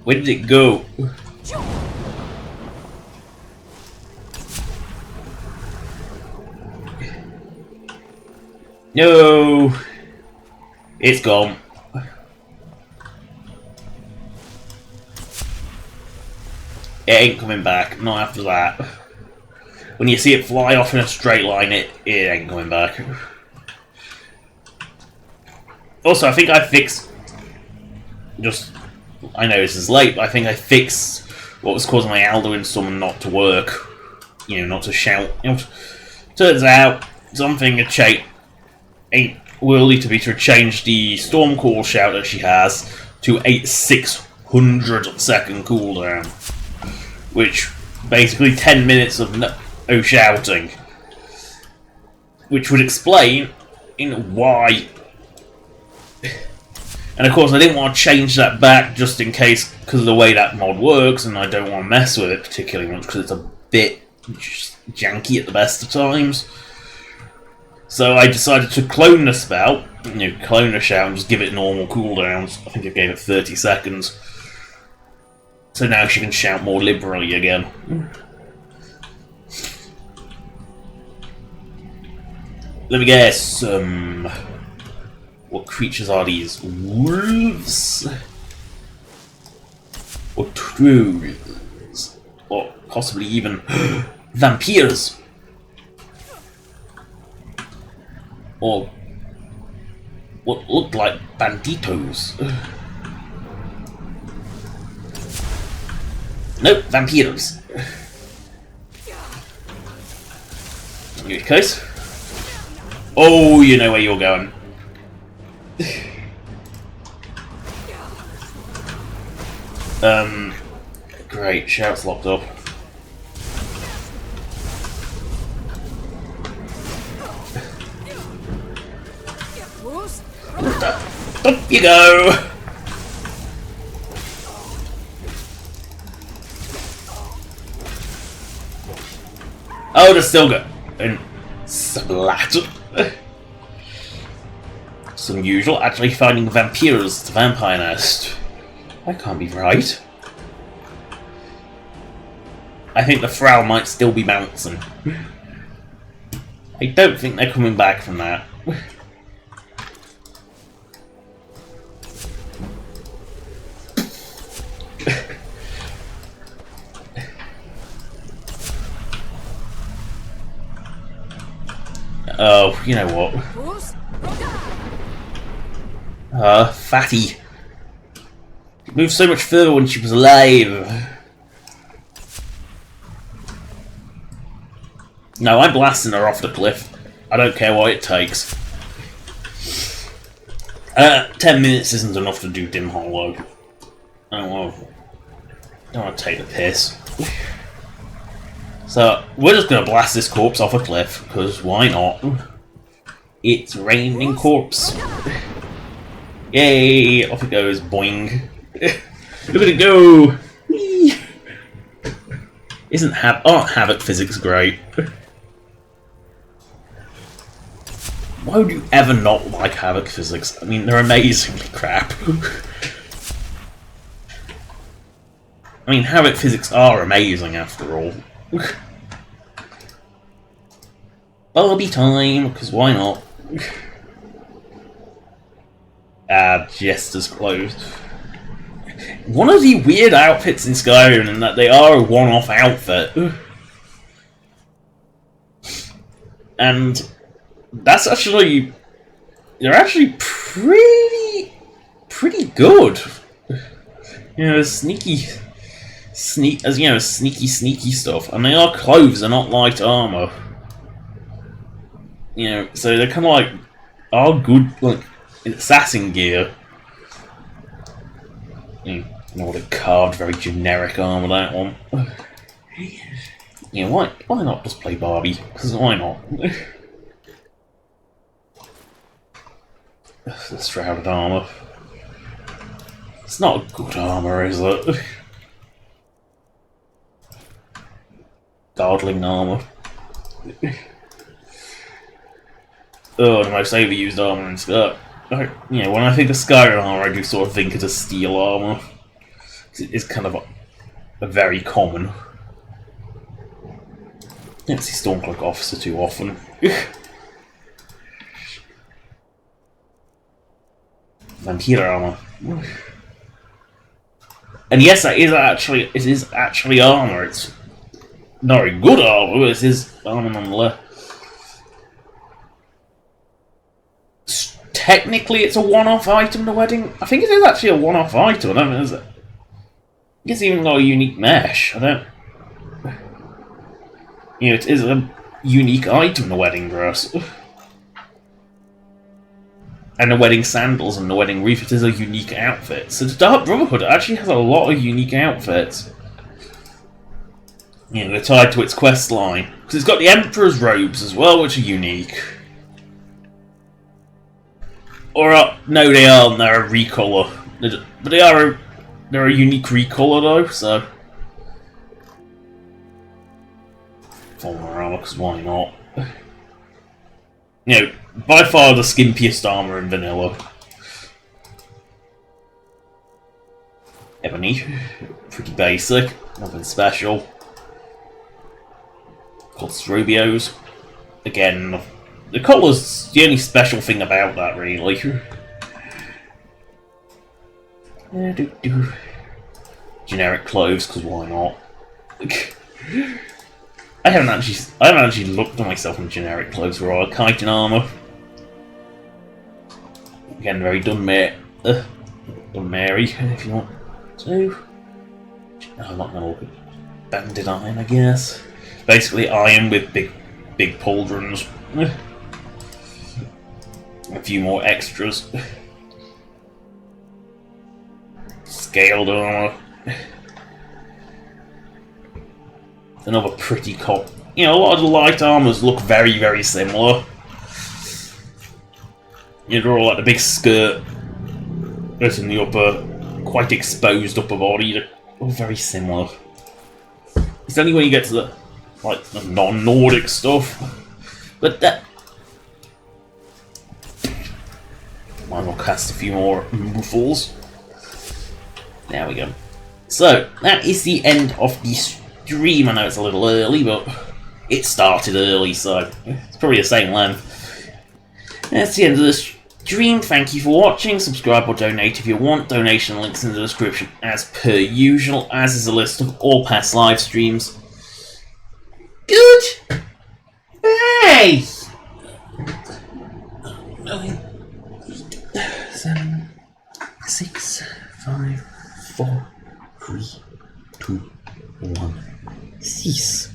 Where did it go? No! It's gone. It ain't coming back, not after that. When you see it fly off in a straight line, it ain't coming back. Also, I think I fixed... I know this is late, but I think I fixed what was causing my Alduin summon not to work. You know, not to shout. You know, turns out, something ain't worthy to be to change the Storm Call shout that she has to a 600-second cooldown. Which, basically 10 minutes of no shouting. Which would explain why. And of course I didn't want to change that back just in case, because of the way that mod works, and I don't want to mess with it particularly much because it's a bit janky at the best of times. So I decided to clone the spell, clone the shout and just give it normal cooldowns. I think I gave it 30 seconds. So now she can shout more liberally again. Let me guess, what creatures are these? Wolves? Or trolls? Or possibly even vampires? Or what looked like banditos? Nope, vampires. In which case... Oh, you know where you're going. Great, shout's locked up. Up you go! Oh, they're still good. And splat. It's unusual, actually finding vampires at the vampire nest. That can't be right. I think the Frau might still be bouncing. I don't think they're coming back from that. Oh, you know what? Fatty. She moved so much further when she was alive. No, I'm blasting her off the cliff. I don't care what it takes. 10 minutes isn't enough to do Dim Hollow. I don't want to take the piss. So, we're just going to blast this corpse off a cliff, because why not? It's raining corpse. Yay! Off it goes, boing. Look at it go! Whee! Aren't Havoc physics great? Why would you ever not like Havoc physics? I mean, they're amazingly crap. I mean, Havoc physics are amazing after all. Barbie time, because why not? Jester's clothes. One of the weird outfits in Skyrim in that they are a one-off outfit. and that's actually they're actually pretty good. You know, sneaky stuff, and they are clothes. They're not light armor. You know, so they're kind of like are good like assassin gear. You know, the card, very generic armor, that one. You know, why not just play Barbie? Because why not? The shrouded armor. It's not a good armor, is it? Godling armor. Oh, the most overused armor in Skyrim. You know, when I think of Skyrim armor, I do sort of think of the steel armor. It's kind of a very common. You don't see Stormcloak Officer too often. Vampire armor. And yes, it is actually armor. It's not very good armor, but it is armor nonetheless. Technically, it's a one-off item, the wedding. I think it is actually a one-off item. I don't know, is it? It's even got a unique mesh. I don't. You know, it is a unique item, the wedding dress. And the wedding sandals and the wedding wreath, it is a unique outfit. So the Dark Brotherhood actually has a lot of unique outfits. You know, they're tied to its quest line. Because it's got the Emperor's robes as well, which are unique. Or, no, they aren't, they're a recolor. But they're a unique recolor though, so. Former armor, because why not? You know, by far the skimpiest armor in vanilla. Ebony, pretty basic, nothing special. Called Strobios. Again, the colour's the only special thing about that, really. Generic clothes, because why not? I haven't actually looked at myself in generic clothes for all chitin armor. Again, very Dunmary, if you want to. I'm not gonna look at banded iron, I guess. Basically, iron with big pauldrons. A few more extras. Scaled armor. Another pretty you know, a lot of the light armors look very, very similar. You know, they're all like the big skirt, that's in the upper, quite exposed upper body. They're all very similar. It's only when you get to the non-Nordic stuff, but that. Might as well cast a few more movefuls. There we go. So that is the end of the stream. I know it's a little early, but it started early, so it's probably the same length. That's the end of the stream. Thank you for watching. Subscribe or donate if you want. Donation links in the description as per usual, as is a list of all past live streams. Good. Hey. 9, 8, 7, 6, 5, 4, 3, 2, 1. 6.